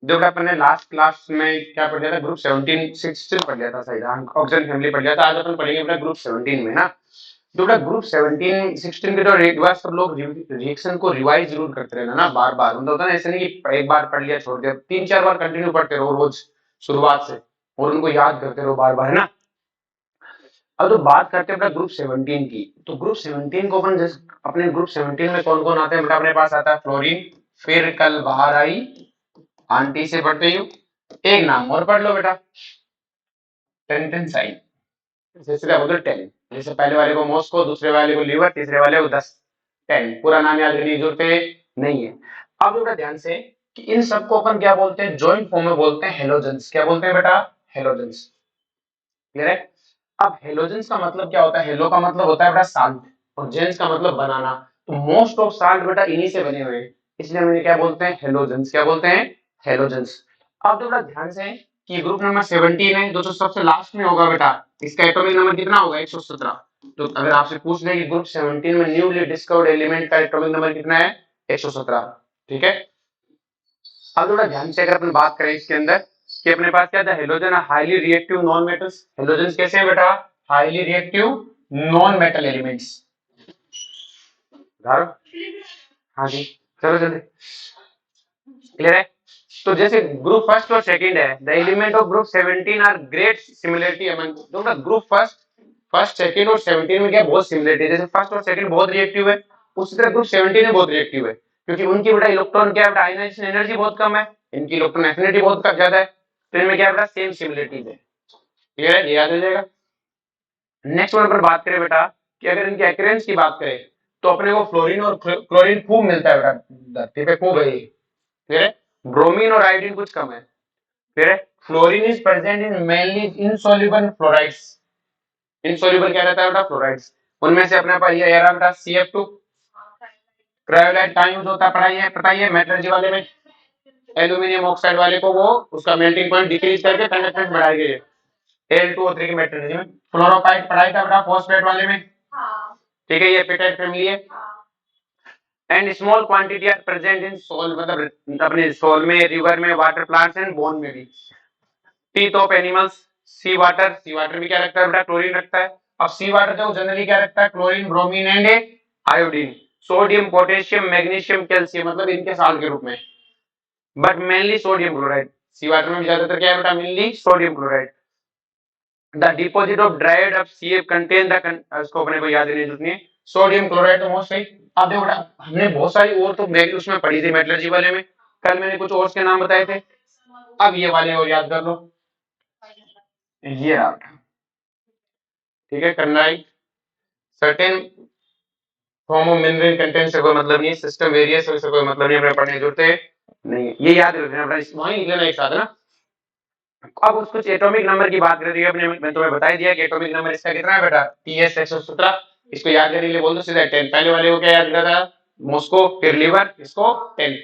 जो कि अपन ने लास्ट क्लास में क्या पढ़ लिया था, ग्रुप 17 16 पढ़ लिया था, सही था, ऑक्सीजन फैमिली पढ़ लिया था। आज अपन पढ़ेंगे अपना ग्रुप 17 में ना। जो बेटा ग्रुप 17 16 के जो एक बार सब लोग रिएक्शन को रिवाइज जरूर करते रहना ना, बार बार, मतलब होता है ना, ऐसे नहीं कि एक बार पढ़ लिया छोड़ दिया, 3 4 बार कंटिन्यू पढ़ते रहो रोज शुरुआत से, और उनको याद करते रहो बार बार, है ना। अब तो बात करते हैं अपना ग्रुप 17 की। तो ग्रुप 17 को अपन अपने ग्रुप 17 में कौन कौन आते हैं बेटा, अपने पास आता है फ्लोरीन, फिर कल बाहर आई आंटी से पढ़ते ही हो। एक नाम और पढ़ लो बेटा, टेंटेनसाइन, जैसे बोलते टेन, जैसे पहले वाले को मॉस्को, दूसरे वाले को लीवर, तीसरे वाले को 10, 10 पूरा नाम याद करने की जरूरत नहीं है। अब बेटा ध्यान से कि इन सबको अपन क्या बोलते हैं, जॉइंट फॉर्म में बोलते हैं हेलोजेंस। क्या बोलते हैं बेटा, हेलोजेंस। क्लियर है। अब हेलोजेंस का मतलब क्या होता है, हेलो का मतलब होता है बेटा साल्ट, और जेंस का मतलब बनाना। तो मोस्ट ऑफ साल्ट बेटा इन्हीं से बने हुए हैं, इसलिए हम इन्हें क्या बोलते हैं, हेलोजेंस। क्या बोलते हैं, हेलोजेंस। अब तो बेटा ध्यान से कि ग्रुप नंबर 17 है, जो सबसे लास्ट में होगा बेटा, इसका एटॉमिक नंबर कितना होगा, 117। तो अगर आपसे पूछ ले कि ग्रुप 17 में न्यूली डिस्कवर्ड एलिमेंट का एटॉमिक नंबर कितना है, 117। ठीक है। अब थोड़ा ध्यान से अगर अपन बात करें इसके अंदर कि अपने पास क्या था, halogen highly reactive non metals. Halogen कैसे है बेटा, highly reactive non metal elements. हाँ जी, चलो जल्दी, क्लियर है। तो जैसे ग्रुप फर्स्ट और सेकंड है, the element of group 17 are great similarity among, जो ना ग्रुप फर्स्ट, फर्स्ट सेकंड और 17 में क्या बहुत सिमिलरिटी है, जैसे फर्स्ट और सेकंड बहुत रिएक्टिव है, उसी तरह ग्रुप 17 में बहुत रिएक्टिव है, क्योंकि उनकी बेटा इलेक्ट्रॉन क्या बेटा, आयनाइजेशन एनर्जी बहुत कम है, इनकी इलेक्ट्रॉन एफिनिटी बहुत ज्यादा है, तो इनमें क्या बेटा सेम सिमिलरिटीज है। क्लियर है, ये याद हो जाएगा। नेक्स्ट वन पर बात करें बेटा कि अगर इनके एक्रेंस की बात करें, तो अपने को फ्लोरीन और क्लोरीन खूब मिलता है बेटा, धरती पे खूब है ये। फिर ब्रोमीन और आयोडीन कुछ कम है। फिर fluorine is present in mainly insoluble fluorides. Insoluble क्या रहता है बेटा, फ्लोराइड्स। उनमें से अपने पास ये रहा बेटा CF2। क्रायोलाइट कहाँ यूज होता है, पता ही है मेटलर्जी वाले में, एल्यूमिनियम ऑक्साइड वाले को वो उसका मेल्टिंग पॉइंट डिक्रीज करके कंडक्टेंस बढ़ाएंगे, Al2O3 की मेटलर्जी में। फ्लोरोपाइट पढ़ाई था बेटा फॉस्फेट वाले में, ठीक है, ये एपेटाइट फैमिली है। And small quantity are present in soil, मतलब अपने सोल में, रिवर में, वाटर प्लांट्स एंड बोन में भी। Teeth of animals, sea water, sea water भी क्या रखता है बेटा, क्लोरीन रखता है। अब सी वाटर जो जनरली क्या रखता है, chlorine, bromine and iodine, sodium, potassium, magnesium, calcium, मतलब इनके साल्ट के रूप में, but mainly sodium chloride. Sea water में ज्यादातर क्या है बेटा, mainly sodium chloride. The deposit of dried up CF contain the, इसको अपने को याद नहीं जरूरत नहीं है, सोडियम क्लोराइड तो मोस्ट सही। अब देखो बेटा हमने बहुत सारी और तो उसमें पढ़ी थी मेटलर्जी वाले में, कल मैंने कुछ और के नाम बताए थे, अब ये वाले और याद कर लो, ये रहा। ठीक है, करना है certain form of mineral content से कोई मतलब नहीं है, सिस्टम वेरियस से कोई मतलब नहीं, अपने पढ़ने की जरूरत है नहीं है, ये याद रखना अपना, वहीं लिख लेना एक साथ ना। अब उस कुछ एटॉमिक नंबर की बात कर रही है अपने, मैं तुम्हें बता ही दिया कि एटॉमिक नंबर इसका कितना है बेटा, TS 117। इसको याद करने के लिए बोल दो सीधा 10, पहले वाले को क्या याद करा था, मॉस्को, फिर लीवर, इसको 10।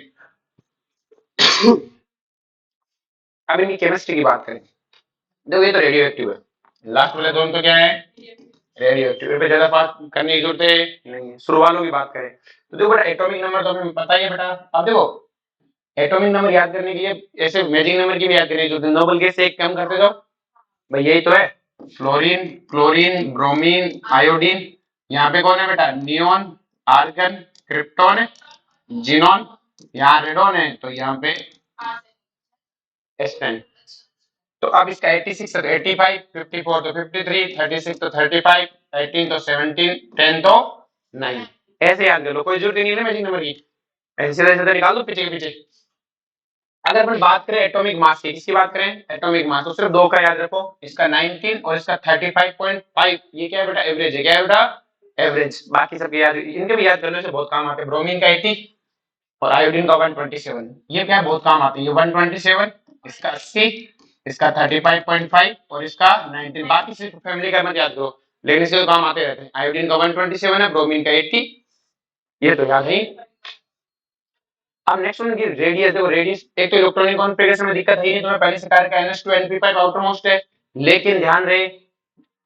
अब इनकी केमिस्ट्री की बात करें, देखो ये तो रेडियो एक्टिव है, लास्ट वाले दोनों तो क्या है, रेडियो एक्टिव पे ज्यादा बात करने की जरूरत है नहीं है। शुरू वालों की बात करें तो देखो बेटा एटॉमिक नंबर तो हमें पता ही है बेटा। अब देखो एटॉमिक नंबर याद करने के लिए ऐसे मैजिक नंबर की भी याद करने की जरूरत है, नोबल गैस से एक कम करते जाओ भाई, यही तो है, फ्लोरीन, क्लोरीन, ब्रोमीन, आयोडीन। यहाँ पे कौन है बेटा, नियोन, आर्गन, क्रिप्टॉन है, जीनॉन, यहाँ रेडॉन है, तो यहाँ पे एस्टेन। तो अब इसका 86 तो 85, 54 तो 53, 36 तो 35, 18 तो 17, 10 तो 9, ऐसे याद कर लो, कोई जरूरत नहीं है मैजिक नंबर की, ऐसे सीधा सीधा निकाल दो पीछे के पीछे। अगर अपन बात करें एटॉमिक मास की, किसकी बात करें, एटॉमिक मास, तो सिर्फ दो का याद रखो, इसका 19 और इसका 35.5, ये क्या है बेटा, एवरेज है, क्या है बेटा, एवरेज। बाकी सबके याद, इनके भी याद करने से बहुत काम आते हैं, ब्रोमीन का 80 और आयोडीन का 127, ये क्या बहुत काम आते हैं, ये 127, इसका 80, इसका 35.5 और इसका 19, बाकी सिर्फ फैमिली का मत याद करो, लेकिन इससे तो काम आते रहते हैं। आयोडीन का 127 है, ब्रोमीन का 80, ये तो याद है। अब नेक्स्ट वन की रेडियस, देखो रेडियस, एक तो इलेक्ट्रॉनिक कॉन्फ़िगरेशन में दिक्कत है नहीं, तुम्हें पहले से कार्य का NH2 NP5 आउटर मोस्ट है, लेकिन ध्यान रहे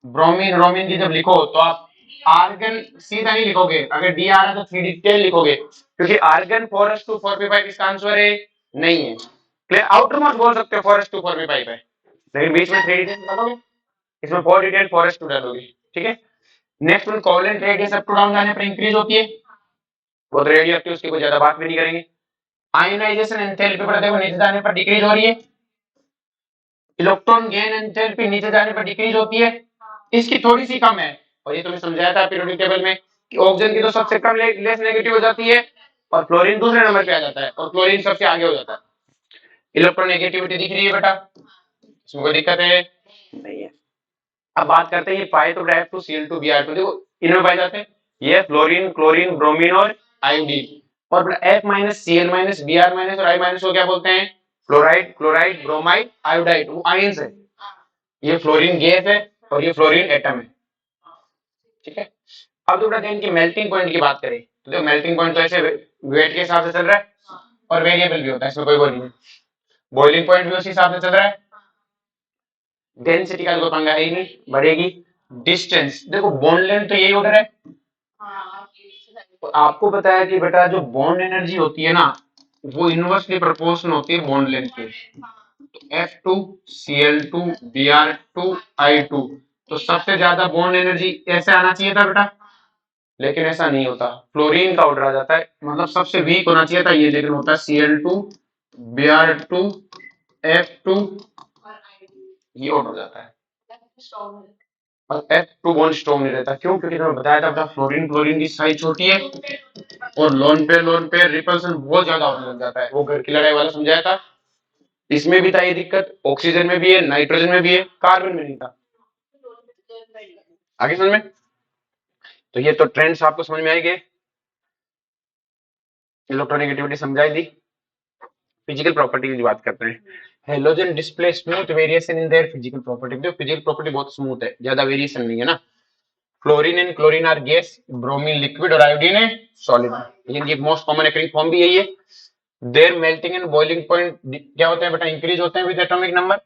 ब्रोमीन ब्रोमीन की जब लिखो तो आप आर्गन सीधा नहीं लिखोगे, अगर डी आ रहा है तो 3D10 लिखोगे, क्योंकि आर्गन 4s2 4p5 इसका आंसर है नहीं है, क्लियर, आउटर मोस्ट बोल सकते हो 4s2 4 में पाइप है, लेकिन बीच में 3 डिटेन डालोगे, इसमें 4 डिटेन 4s2 डालोगे, ठीक है। Next one covalent radius up to down जाने पर इंक्रीज होती है, बहुत रेडियो एक्टिव, उसकी कोई ज्यादा बात भी नहीं करेंगे। आयोनाइजेशन एंथैल्पी पर देखो नीचे जाने पर डिक्रीज हो रही है, इलेक्ट्रॉन गेन एंथैल्पी नीचे जाने पर डिक्रीज होती है, इसकी थोड़ी सी कम है, और ये तुम्हें समझाया था पीरियोडिक टेबल में कि ऑक्सीजन की तो सबसे कम लेस नेगेटिव हो जाती है और क्लोरीन दूसरे नंबर पे आ जाता है और क्लोरीन सबसे आगे हो जाता है। इलेक्ट्रॉन नेगेटिविटी दिख रही है बेटा, इसमें कोई दिक्कत है नहीं है। अब बात करते हैं ये पाए तो डायरेक्ट टू Cl2Br2, देखो इनमें पाए जाते हैं ये फ्लोरीन, क्लोरीन, ब्रोमीन और आयोडीन, और F minus Cl minus Br minus और I माइनस को क्या बोलते हैं, फ्लोराइड, क्लोराइड, ब्रोमाइड, आयोडाइड, वो आयंस है। ये फ्लोरीन गैस है और ये फ्लोरीन एटम है, ठीक है। अब जो बेटा इनकी मेल्टिंग पॉइंट की बात करें तो देखो मेल्टिंग पॉइंट तो ऐसे वेट के हिसाब से चल रहा है और वेरिएबल भी होता है, इसमें कोई वो नहीं है। बॉइलिंग पॉइंट भी उसी हिसाब से चल रहा है, डेंसिटी का कोई पंगा ही नहीं, बढ़ेगी। डिस्टेंस देखो बॉन्ड लेंथ तो यही ऑर्डर है, तो आपको पता है कि बेटा जो बॉन्ड एनर्जी होती है ना वो इनवर्सली प्रोपोर्शनल होती है बॉन्ड लेंथ के, तो F2 Cl2 Br2 I2, तो सबसे ज्यादा बॉन्ड एनर्जी ऐसे आना चाहिए था बेटा, लेकिन ऐसा नहीं होता, फ्लोरीन का ऑर्डर आ जाता है, मतलब सबसे वीक होना चाहिए था ये, लेकिन होता है Cl2 Br2 F2, ये ऑर्डर हो जाता है, और F2 बॉन्ड स्ट्रॉन्ग नहीं रहता, क्यों, क्योंकि तुम्हें बताया था फ्लोरीन क्लोरीन की साइज छोटी है और लोन पे रिपल्सन बहुत ज्यादा होने लग जाता है, वो घर की लड़ाई वाला समझाया था। इसमें भी था ये दिक्कत, ऑक्सीजन में भी है, नाइट्रोजन में भी है, कार्बन में नहीं था। आगे समझ में, तो ये तो ट्रेंड्स आपको समझ में आएंगे, इलेक्ट्रोनेगेटिविटी समझाई दी। फिजिकल प्रॉपर्टी की बात करते हैं, halogen display smooth variation in their physical property, तो फिजिकल प्रॉपर्टी बहुत स्मूथ है, ज्यादा वेरिएशन नहीं है ना। Chlorine and chlorine are gas, bromine liquid और आयोडीन है सॉलिड, इनकी मोस्ट कॉमन एक्रिंग फॉर्म भी यही है। Their melting and boiling point क्या होते हैं बेटा, इंक्रीज होते हैं with atomic number.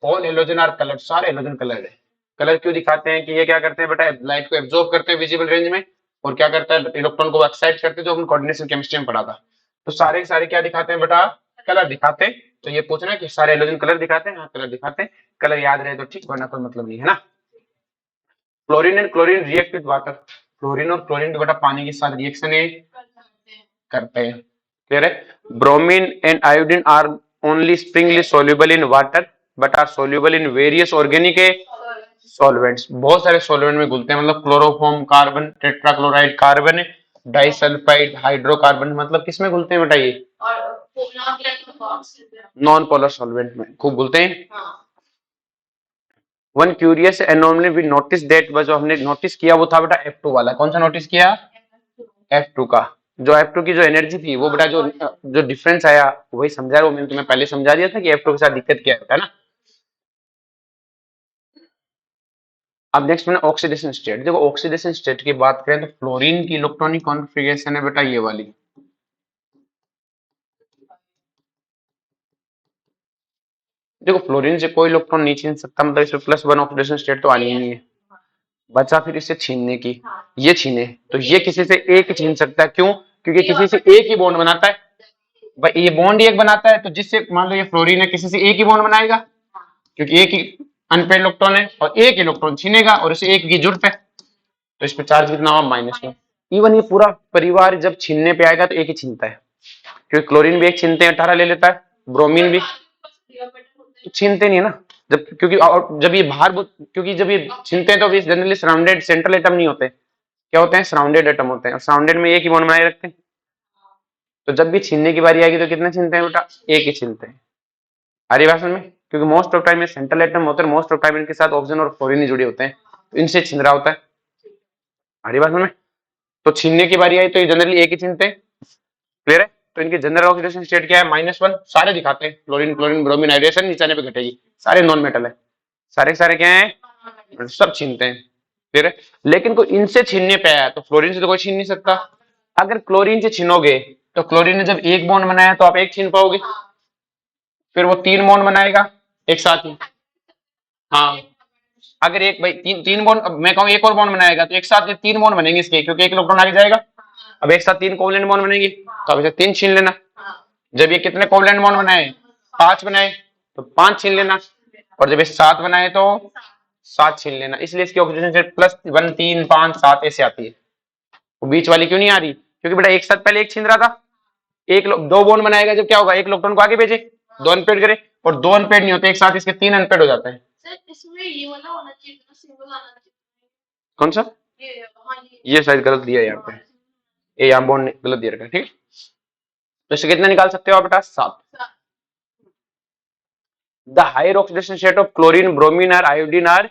All halogen are coloured, सारे हेलोजन कलर्ड है। कलर क्यों दिखाते हैं कि ये क्या करते हैं बेटा, लाइट को एब्जॉर्ब करते हैं विजिबल रेंज में, और क्या करता है इलेक्ट्रॉन को एक्साइट करते हैं, जो अपन कोऑर्डिनेशन केमिस्ट्री में पढ़ा था। तो सारे के सारे क्या दिखाते हैं बेटा, कलर दिखाते हैं। तो ये पूछना है कि सारे हेलोजन कलर दिखाते हैं, हाँ कलर दिखाते हैं, कलर याद रहे तो ठीक, वरना कोई मतलब नहीं है ना। Chlorine and chlorine react with water, chlorine और क्लोरीन बेटा पानी के साथ रिएक्शन करते हैं, क्लियर है। Bromine and iodine are only sparingly soluble in water but are soluble in various organic solvents, बहुत सारे सॉल्वेंट में घुलते हैं, मतलब chloroform carbon, tetrachloride carbon, disulphide hydrocarbon, मतलब किसमें घुलते हैं बेटा ये, नॉन पोलर सॉल्वेंट में खूब घुलते हैं। One curious anomaly we notice that, जो हमने नोटिस किया वो था बेटा F2 वाला, कौन सा नोटिस किया, F2 का। जो F2 की जो एनर्जी थी वो बेटा जो डिफरेंस आया वही समझा रहा हूं, मैंने तुम्हें पहले समझा दिया था कि F2 के साथ दिक्कत क्या है ना। अब नेक्स्ट मैंने ऑक्सीडेशन स्टेट, देखो ऑक्सीडेशन स्टेट की बात करें तो फ्लोरीन की इलेक्ट्रॉनिक कॉन्फ़िगरेशन है बेटा ये वाली, देखो फ्लोरीन से कोई इलेक्ट्रॉन नहीं छीन सकता, मतलब इसमें +1 ऑक्सीडेशन स्टेट तो आनी ही नहीं है, बचा फिर इसे छीनने की, ये छीने तो ये किसी से एक ही छीन सकता है, क्यों, क्योंकि किसी से एक ही बॉन्ड बनाता है भाई, ये बॉन्ड एक बनाता है, तो जिससे मान लो ये फ्लोरीन है, किसी से एक ही बॉन्ड बनाएगा क्योंकि एक ही अनपेड इलेक्ट्रॉन है, और एक इलेक्ट्रॉन छीनेगा और इसे एक की जरूरत है, तो इस पे चार्ज कितना हुआ -1। इवन ये पूरा परिवार जब छीनने पे आएगा तो एक ही छीनता है, क्योंकि क्लोरीन भी एक छीनते हैं 18 ले लेता है, ब्रोमीन भी, तो छीनते नहीं है ना, जब क्योंकि जब ये बाहर, क्योंकि जब ये छीनते हैं तो जनरली सराउंडेड सेंट्रल एटम नहीं होते, क्या होते हैं, सराउंडेड एटम होते हैं, और सराउंडेड में एक ही बॉन्ड बनाए रखते हैं, तो जब भी छीनने की बारी आएगी तो कितने छीनते हैं बेटा, एक ही छीनते हैं। हरी भाषण में, क्योंकि मोस्ट ऑफ टाइम में सेंट्रल एटम होते हैं, मोस्ट ऑफ टाइम इनके साथ ऑक्सीजन और फ्लोरीन ही जुड़े होते हैं, तो इनसे छीन रहा होता है। हरी भाषण में तो छीनने की बारी आई तो ये जनरली एक ही छीनते हैं, क्लियर है। तो इनके जनरल ऑक्सीडेशन स्टेट क्या है, -1, सारे दिखाते हैं, क्लोरीन क्लोरीन ब्रोमीन हाइड्रेशन नीचे आने पे घटेगी, सारे नॉन मेटल है, सारे सारे क्या है, सब छीनते हैं, क्लियर है। लेकिन कोई इनसे छीनने पे आया तो फ्लोरीन से तो कोई छीन नहीं सकता, अगर क्लोरीन से छीनोगे तो क्लोरीन ने जब एक बॉन्ड बनाया तो आप एक छीन पाओगे, फिर वो 3 बॉन्ड बनाएगा एक साथ ही, हाँ अगर एक भाई तीन बॉन्ड, मैं कहूँ एक और बॉन्ड बनाएगा तो एक साथ ये 3 बॉन्ड बनेंगे इसके, क्योंकि एक इलेक्ट्रॉन आगे जाएगा, अब एक साथ 3 कोवलेंट बॉन्ड बनेंगे, तो अब इसे 3 छीन लेना। जब ये कितने कोवलेंट बॉन्ड बनाए, 5 बनाए तो 5 छीन लेना, और जब ये 7 बनाए तो 7 छीन लेना। इसलिए इसकी ऑक्सीजन स्टेट +1 3 5 7 ऐसे आती है। वो बीच वाली क्यों नहीं आ रही? क्योंकि बेटा एक साथ पहले एक छीन रहा था, एक दो बॉन्ड बनाएगा जब क्या होगा, एक इलेक्ट्रॉन को आगे भेजे, दो अनपेड करे, और दो अनपेड नहीं होते एक साथ, इसके 3 अनपेड हो जाते हैं। इसमें ये वाला होना चाहिए था, सिंगल आना चाहिए। कौन सा? ये शायद गलत दिया है यहाँ पे, ये यहाँ बॉन्ड गलत दिया रखा है, ठीक है। तो इससे कितना निकाल सकते हो आप बेटा? 7। The higher oxidation state of chlorine, bromine और आयोडीन आर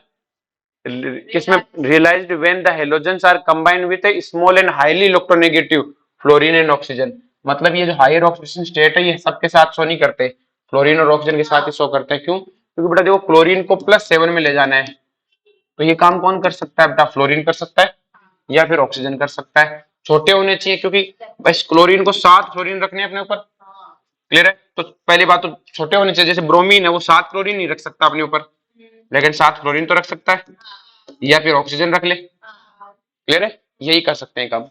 किसमें realised when the halogens are combined with a small and highly electronegative fluorine and oxygen. मतलब ये जो हायर ऑक्सीडेशन स्टेट है ये सबके साथ शो नहीं करते, फ्लोरीन और ऑक्सीजन के साथ ही शो करते हैं। क्यों? क्योंकि बेटा देखो क्लोरीन को +7 में ले जाना है, तो ये काम कौन कर सकता है बेटा? फ्लोरीन कर सकता है या फिर ऑक्सीजन कर सकता है। छोटे होने चाहिए, क्योंकि बस क्लोरीन को 7 फ्लोरीन रखने अपने ऊपर, क्लियर है। तो पहली बात तो छोटे होने चाहिए, जैसे ब्रोमीन है वो 7 क्लोरीन नहीं रख सकता अपने ऊपर, लेकिन 7 फ्लोरीन तो रख सकता है, या फिर ऑक्सीजन रख ले, क्लियर है। यही कर सकते हैं काम।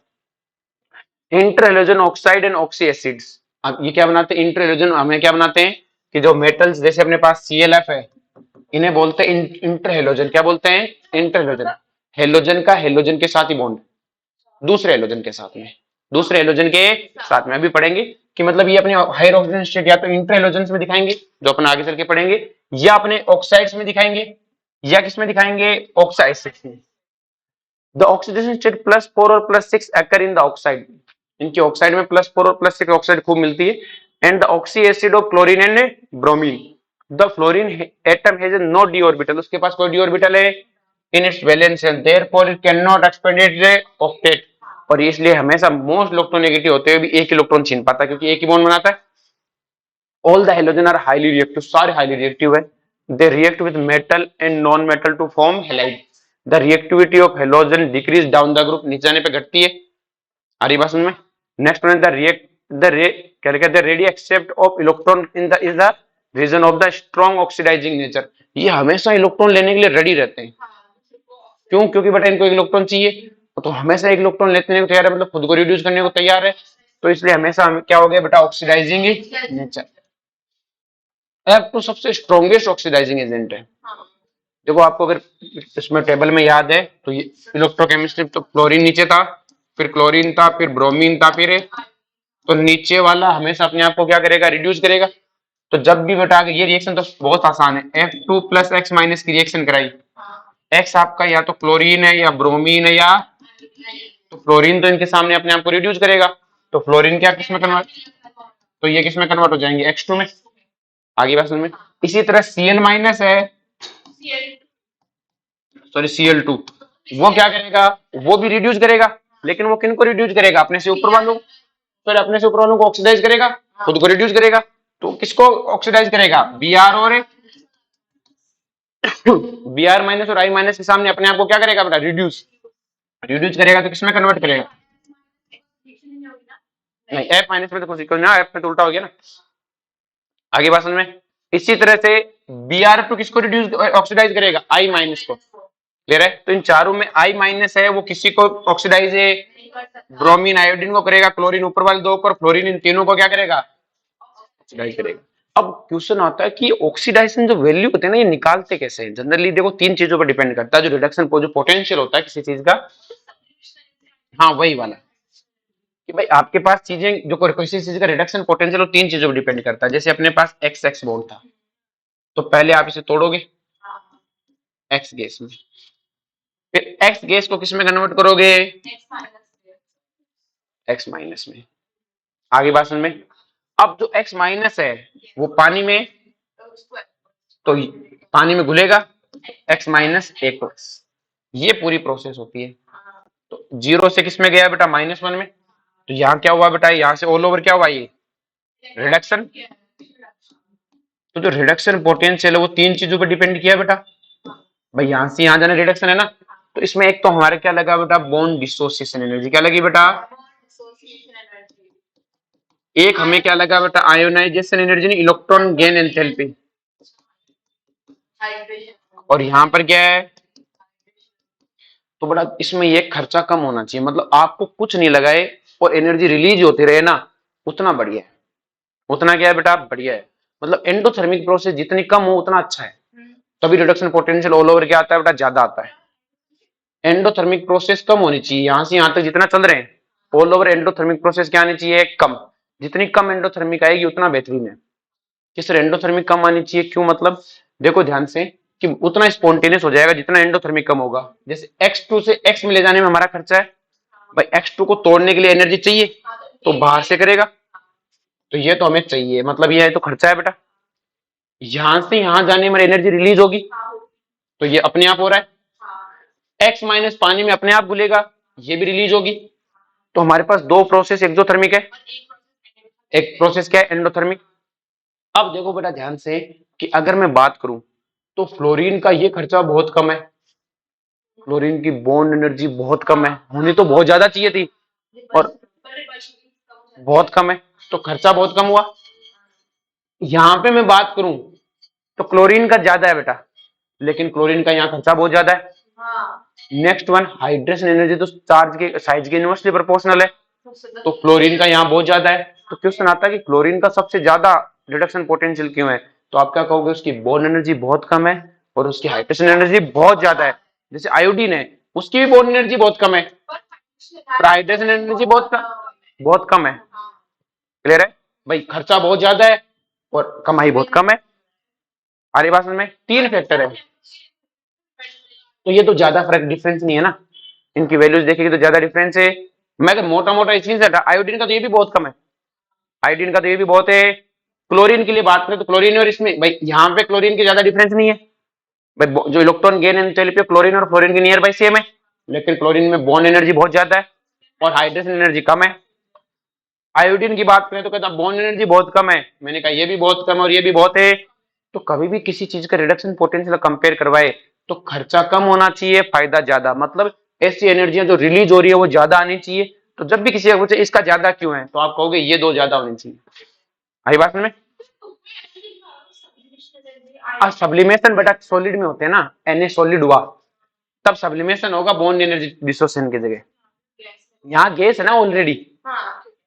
इंटरहेलोजन ऑक्साइड एंड ऑक्सी एसिड्स, अब ये क्या बनाते हैं? इंटरहेलोजन हमें क्या बनाते हैं कि जो मेटल्स जैसे अपने पास ClF है, इन्हें बोलते हैं इंटरहेलोजन। क्या बोलते हैं? इंटरहेलोजन। हेलोजन का हेलोजन के साथ ही बॉन्ड, दूसरे हेलोजन के साथ में, दूसरे हेलोजन के साथ में। अभी पढ़ेंगे कि मतलब ये अपने हायर ऑक्सीजन स्टेट या तो इंटरहेलोजन में दिखाएंगे, जो अपन आगे चल के पढ़ेंगे, या अपने ऑक्साइड्स में दिखाएंगे, या किसमें दिखाएंगे? ऑक्साइड्स में। द ऑक्सीडेशन स्टेट +4 और +6 अकर इन द ऑक्साइड, इनकी ऑक्साइड में +4 और +6 ऑक्साइड खूब मिलती है। And the oxy acid of chlorine and bromine, the fluorine atom has no d orbital, उसके पास कोई डी ऑर्बिटल है in its valence and therefore it can not expand its octet, और इसलिए हमेशा मोस्ट इलेक्ट्रोनेगेटिव होते हुए भी एक इलेक्ट्रॉन छीन पाता है, क्योंकि एक ही बॉन्ड बनाता है। All the halogen are highly reactive, सारे हाईली रिएक्टिव है। They react with metal and non metal to form halide. The reactivity of halogen decrease down the group, नीचे जाने पे घटती है। आ रही बात समझ में? Next one, the react the क्या कहते हैं? Ready accept of electron in the is the reason of the strong oxidising nature. ये हमेशा इलेक्ट्रॉन लेने के लिए रेडी रहते हैं। क्यों? क्योंकि बेटा इनको एक इलेक्ट्रॉन चाहिए, तो हमेशा एक इलेक्ट्रॉन लेने को तैयार है, मतलब खुद को रिड्यूस करने को तैयार है। तो इसलिए हमेशा क्या हो गया बेटा? Oxidising nature. F2 सबसे स्ट्रॉन्गेस्ट ऑक्सीडाइजिंग एजेंट है। देखो आपको अगर इसमें टेबल में याद है तो ये इलेक्ट्रोकेमिस्ट्री, तो क्लोरीन नीचे था, फिर क्लोरीन था, फिर ब्रोमीन था, फिर तो नीचे वाला हमेशा अपने आप को क्या करेगा? रिड्यूस करेगा। तो जब भी बेटा ये रिएक्शन तो बहुत आसान है, F2 + X- की रिएक्शन कराई, X आपका या तो क्लोरीन है या ब्रोमीन है, या तो फ्लोरीन तो इनके सामने अपने आप को रिड्यूस करेगा, तो फ्लोरीन क्या किस में कन्वर्ट, तो ये किस में कन्वर्ट हो जाएंगे? X2 में। आगे बात समझ में? इसी तरह Cn- है, सॉरी Cl2, वो क्या करेगा? वो भी रिड्यूस करेगा, लेकिन वो किनको रिड्यूस करेगा? अपने से ऊपर वालों, फिर अपने से ऊपर वालों को ऑक्सीडाइज करेगा, खुद को रिड्यूस करेगा। तो किसको ऑक्सीडाइज करेगा? Br और Br- और I- के सामने अपने आप को क्या करेगा बेटा? रिड्यूस, रिड्यूस करेगा तो किसमें कन्वर्ट करेगा? नहीं, F- में तो कुछ ना, F में तो उल्टा हो गया ना। आगे बात समझ में? इसी तरह से Br2 किसको रिड्यूस ऑक्सीडाइज करेगा? I- को, क्लियर है। तो इन चारों में I- है, वो किसी को ऑक्सीडाइज है? ब्रोमीन आयोडीन को करेगा, क्लोरीन ऊपर वाले दो को, फ्लोरीन इन तीनों को क्या करेगा? ऑक्सीडाइज करेगा। अब क्वेश्चन आता है कि ऑक्सीडाइजेशन जो वैल्यू होते हैं ना, ये निकालते कैसे हैं? जनरली देखो 3 चीजों पर डिपेंड करता है, जो रिडक्शन जो पोटेंशियल होता है किसी चीज का, हाँ वही वाला, कि भाई आपके पास चीजें जो किसी चीज का रिडक्शन पोटेंशियल, वो 3 चीजों पर डिपेंड करता है। जैसे अपने पास XX बॉन्ड था, तो पहले आप इसे तोड़ोगे X गैस में, फिर X गैस को किस में कन्वर्ट करोगे? X- में। आगे बात समझ में? अब जो X- है वो पानी में, तो पानी में घुलेगा X- aqueous, ये पूरी प्रोसेस होती है। तो 0 से किस में गया बेटा? -1 में। तो यहाँ क्या हुआ बेटा? यहाँ से ऑल ओवर क्या हुआ? ये रिडक्शन। तो जो रिडक्शन पोटेंशियल है वो 3 चीजों पर डिपेंड किया बेटा। भाई यहाँ से यहाँ जाने रिडक्शन है ना, तो इसमें एक तो हमारे क्या लगा बेटा? Bond dissociation energy. क्या लगी बेटा? एक हमें क्या लगा बेटा? आयोनाइजेशन एनर्जी, नहीं, इलेक्ट्रॉन गेन एंथैल्पी। और यहाँ पर क्या है? तो बड़ा इसमें ये खर्चा कम होना चाहिए, मतलब आपको कुछ नहीं लगाए और एनर्जी रिलीज होती रहे ना, उतना बढ़िया है। उतना क्या है बेटा? बढ़िया है। मतलब एंडोथर्मिक प्रोसेस जितनी कम हो उतना अच्छा है, तभी रिडक्शन पोटेंशियल ऑल ओवर क्या आता है बेटा, ज्यादा आता है। एंडोथर्मिक प्रोसेस कम होनी चाहिए, यहां से यहां तक जितना चल रहे हैं ऑल ओवर एंडोथर्मिक प्रोसेस क्या आनी चाहिए, कम। जितनी कम एंडोथर्मिक आएगी उतना बेहतरीन है। किस एंडोथर्मिक कम आनी चाहिए, क्यों, मतलब देखो ध्यान से कि उतना स्पॉन्टेनियस हो जाएगा जितना एंडोथर्मिक कम होगा। जैसे x2 से x में ले जाने में हमारा खर्चा है, भाई x2 को तोड़ने के लिए एनर्जी चाहिए तो बाहर से करेगा, तो ये तो हमें चाहिए, मतलब ये तो खर्चा है बेटा। यहां से यहां जाने में एनर्जी रिलीज होगी तो ये अपने आप हो रहा है। x माइनस पानी में अपने आप घुलेगा, ये भी रिलीज होगी। तो हमारे पास दो प्रोसेस एक्सोथर्मिक है, एक प्रोसेस क्या है, एंडोथर्मिक। अब देखो बेटा ध्यान से कि अगर मैं बात करूं तो फ्लोरीन का ये खर्चा बहुत कम है, फ्लोरीन की बॉन्ड एनर्जी बहुत कम है, होनी तो बहुत ज्यादा चाहिए थी और बहुत कम है, तो खर्चा बहुत कम हुआ। यहां पे मैं बात करूं तो क्लोरीन का ज्यादा है बेटा, लेकिन क्लोरीन का यहाँ खर्चा बहुत ज्यादा है। नेक्स्ट वन, हाइड्रेशन एनर्जी तो चार्ज के साइज के इनवर्सली प्रोपोर्शनल है, तो क्लोरीन का यहाँ बहुत ज्यादा है। तो क्वेश्चन आता है कि क्लोरीन का सबसे ज्यादा रिडक्शन पोटेंशियल क्यों है, तो आप क्या कहोगे, उसकी बॉन्ड एनर्जी बहुत कम है और उसकी हाइड्रेशन एनर्जी बहुत ज्यादा है। जैसे आयोडीन है, उसकी भी बॉन्ड एनर्जी बहुत कम है पर हाइड्रेशन एनर्जी बहुत कम है। क्लियर है भाई, खर्चा बहुत ज्यादा है और कमाई बहुत कम है। आ रही बात समझ में, तीन फैक्टर है, तो ये तो ज्यादा फर्क डिफरेंस नहीं है ना, इनकी वैल्यूज देखेगी तो ज्यादा डिफरेंस है। मैं अगर मोटा मोटा इस चीज से आयोडीन का तो ये भी बहुत कम है, आयोडीन का तो ये भी बहुत है। क्लोरीन के लिए बात करें तो क्लोरीन और इसमें भाई यहाँ पे क्लोरीन की ज्यादा डिफरेंस नहीं है भाई, जो इलेक्ट्रॉन गेन एंथैल्पी पे क्लोरीन और फ्लोरीन के नियर बाई सेम है, लेकिन क्लोरीन में बॉन्ड एनर्जी बहुत ज्यादा है और हाइड्रेशन एनर्जी कम है। आयोडीन की बात करें तो कहता बॉन्ड एनर्जी बहुत कम है, मैंने कहा ये भी बहुत कम और ये भी बहुत है। तो कभी भी किसी चीज का रिडक्शन पोटेंशियल कंपेयर करवाए तो खर्चा कम होना चाहिए, फायदा ज्यादा, मतलब ऐसी एनर्जियां जो रिलीज हो रही है वो ज्यादा आनी चाहिए। तो जब भी किसी का पूछे इसका ज्यादा क्यों है, तो आप कहोगे ये दो ज्यादा होनी चाहिए। आई बात में, सब्लिमेशन बेटा सॉलिड में होते हैं ना, Na सॉलिड हुआ तब सब्लिमेशन होगा बॉन्ड एनर्जी डिसोसिएशन की जगह, यहाँ गैस है ना ऑलरेडी।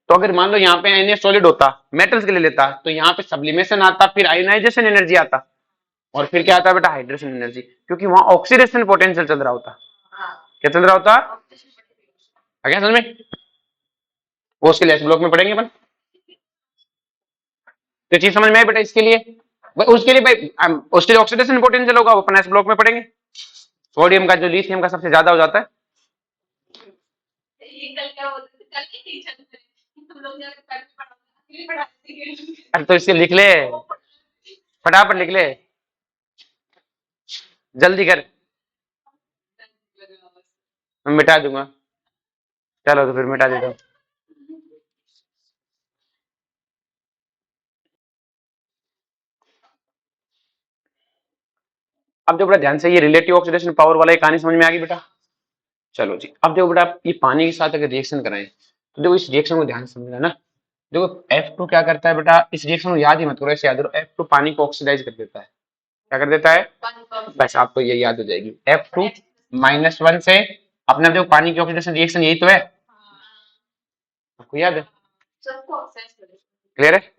तो अगर मान लो यहाँ पे Na सॉलिड होता, मेटल्स के लिए लेता, तो यहाँ पे सब्लिमेशन आता, फिर आयोनाइजेशन एनर्जी आता और फिर क्या आता बेटा, हाइड्रेशन एनर्जी, क्योंकि वहां ऑक्सीडेशन पोटेंशियल चल रहा होता। क्या चल रहा होता, आ गया समझ में, वो उसके लिए ब्लॉक में पढ़ेंगे अपन, तो चीज समझ में आई बेटा। इसके लिए उसके लिए भाई उसके लिए ऑक्सीडेशन पोटेंशियल होगा, वो अपन एस ब्लॉक में पढ़ेंगे। सोडियम का जो लिथियम का सबसे ज्यादा हो जाता है, अरे तो इसके लिख ले, फटाफट लिख ले, जल्दी कर, मैं मिटा दूंगा। चलो तो फिर मिटा देता हूँ। अब देखो बेटा ध्यान से, ये रिलेटिव ऑक्सीडेशन पावर वाला कहानी समझ में आ गई बेटा। चलो जी, अब देखो बेटा ये पानी के साथ अगर रिएक्शन कराएं तो देखो इस रिएक्शन को ध्यान से समझना ना। देखो F2 क्या करता है बेटा, इस रिएक्शन को याद ही मत करो, ऐसे याद करो, F2 पानी को ऑक्सीडाइज कर देता है। क्या कर देता है, बस आपको ये याद हो जाएगी, F2 -1 से अपने देखो पानी की ऑक्सीडेशन रिएक्शन यही तो है, आपको याद है, क्लियर है।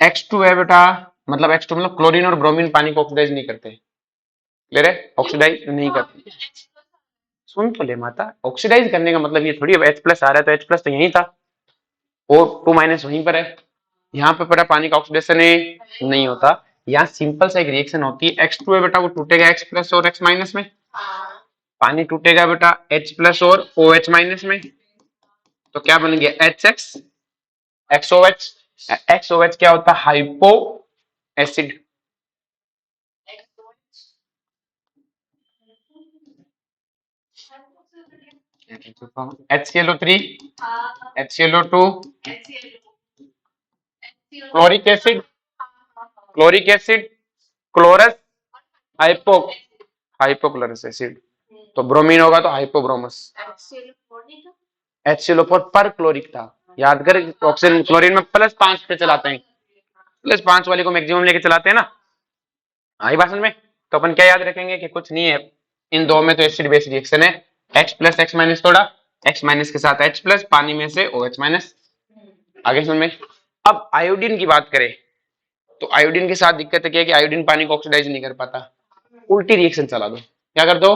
X2 है बेटा, मतलब X2 मतलब क्लोरीन और ब्रोमीन पानी को ऑक्सीडाइज नहीं करते, क्लियर है, ऑक्सीडाइज नहीं करते। सुन तो ले माता, ऑक्सीडाइज करने का मतलब ये थोड़ी है H प्लस आ रहा है तो H प्लस तो यही था, O2- वहीं पर है, यहाँ पे पड़ा पानी का ऑक्सीडेशन नहीं होता। यहाँ सिंपल सा एक रिएक्शन होती है, X2 है बेटा वो टूटेगा X प्लस और X माइनस में, पानी टूटेगा बेटा H प्लस और OH माइनस में, तो क्या बन गया HX XOH। XOH क्या होता है, hypo acid, HClO3 HClO2 chloric acid chlorous hypo hypochlorous acid, तो ब्रोमीन होगा तो हाइपोब्रोमस। HClO4 पर क्लोरिक था, याद कर, ऑक्सीजन क्लोरीन में +5 पे चलाते हैं, +5 वाले को मैक्सिमम लेके चलाते हैं ना, आई बात समझ में। तो अपन क्या याद रखेंगे कि कुछ नहीं है, इन दो में तो एसिड बेस रिएक्शन है, X प्लस X माइनस, थोड़ा X माइनस के साथ H प्लस, पानी में से OH माइनस, आगे समझ में। अब आयोडीन की बात करें तो आयोडीन के साथ दिक्कत क्या है कि आयोडीन पानी को ऑक्सीडाइज नहीं कर पाता, उल्टी रिएक्शन चला दो। क्या कर दो?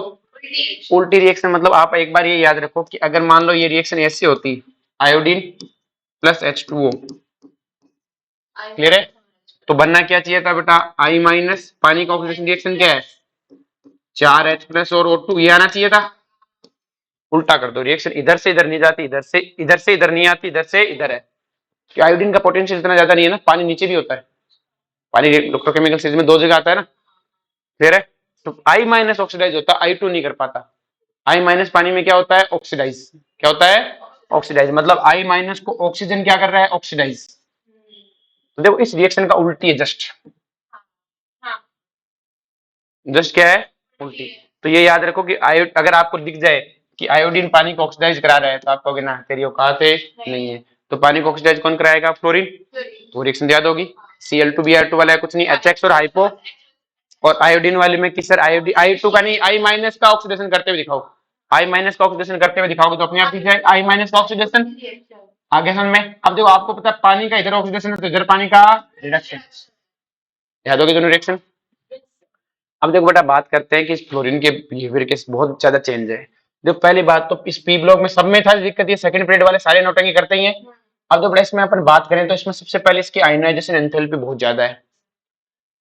उल्टी रिएक्शन। मतलब आप एक बार ये याद रखो कि अगर मान लो ये रिएक्शन ऐसी होती, आयोडीन प्लस H2O, क्लियर है? तो बनना क्या चाहिए था बेटा? I माइनस, पानी का ऑक्सीडेशन रिएक्शन क्या है? 4H प्लस और O2, ये आना चाहिए था। उल्टा कर दो, रिएक्शन इधर से इधर नहीं जाती, इधर से इधर नहीं आती, इधर से इधर है। कि आयोडीन का पोटेंशियल इतना ज्यादा नहीं है ना, पानी नीचे भी होता है, पानी इलेक्ट्रोकेमिकल स्टेज में दो जगह आता है ना, क्लियर है? तो I माइनस ऑक्सीडाइज होता, I2 नहीं कर पाता। I माइनस पानी में क्या होता है? ऑक्सीडाइज। क्या होता है? ऑक्सीडाइज। मतलब I माइनस को ऑक्सीजन क्या कर रहा है? ऑक्सीडाइज। तो देखो इस रिएक्शन का उल्टी है, जस्ट जस्ट क्या है? उल्टी। तो ये याद रखो कि अगर आपको दिख जाए कि आयोडीन पानी को ऑक्सीडाइज करा रहा है तो आप कहोगे ना तेरी औकात है, नहीं है। तो पानी को ऑक्सीडाइज कौन कराएगा? फ्लोरीन। तो रिएक्शन याद होगी, Cl2Br2 वाला है कुछ नहीं, HX और हाइपो। और आयोडीन वाले में किस सर? आयोडीन I2 का नहीं, I माइनस का ऑक्सीडेशन करते हुए दिखाओ। I माइनस का ऑक्सीडेशन करते हुए दिखाओगे तो अपने आप दिख जाएगा I माइनस का ऑक्सीडेशन। आगे समझ में? अब देखो आपको पता है पानी का इधर ऑक्सीडेशन है तो इधर पानी का रिडक्शन, याद होगी दोनों रिएक्शन। अब देखो बेटा बात करते हैं कि इस फ्लोरीन के बिहेवियर के बहुत ज्यादा चेंज है। देखो पहली बात तो इस पी ब्लॉक में सब में था दिक्कत, ये सेकंड पीरियड वाले सारे नौटंकी करते ही हैं। अब तो बेटा इसमें अपन बात करें तो इसमें सबसे पहले इसकी आयनाइजेशन एंथैल्पी बहुत ज्यादा है,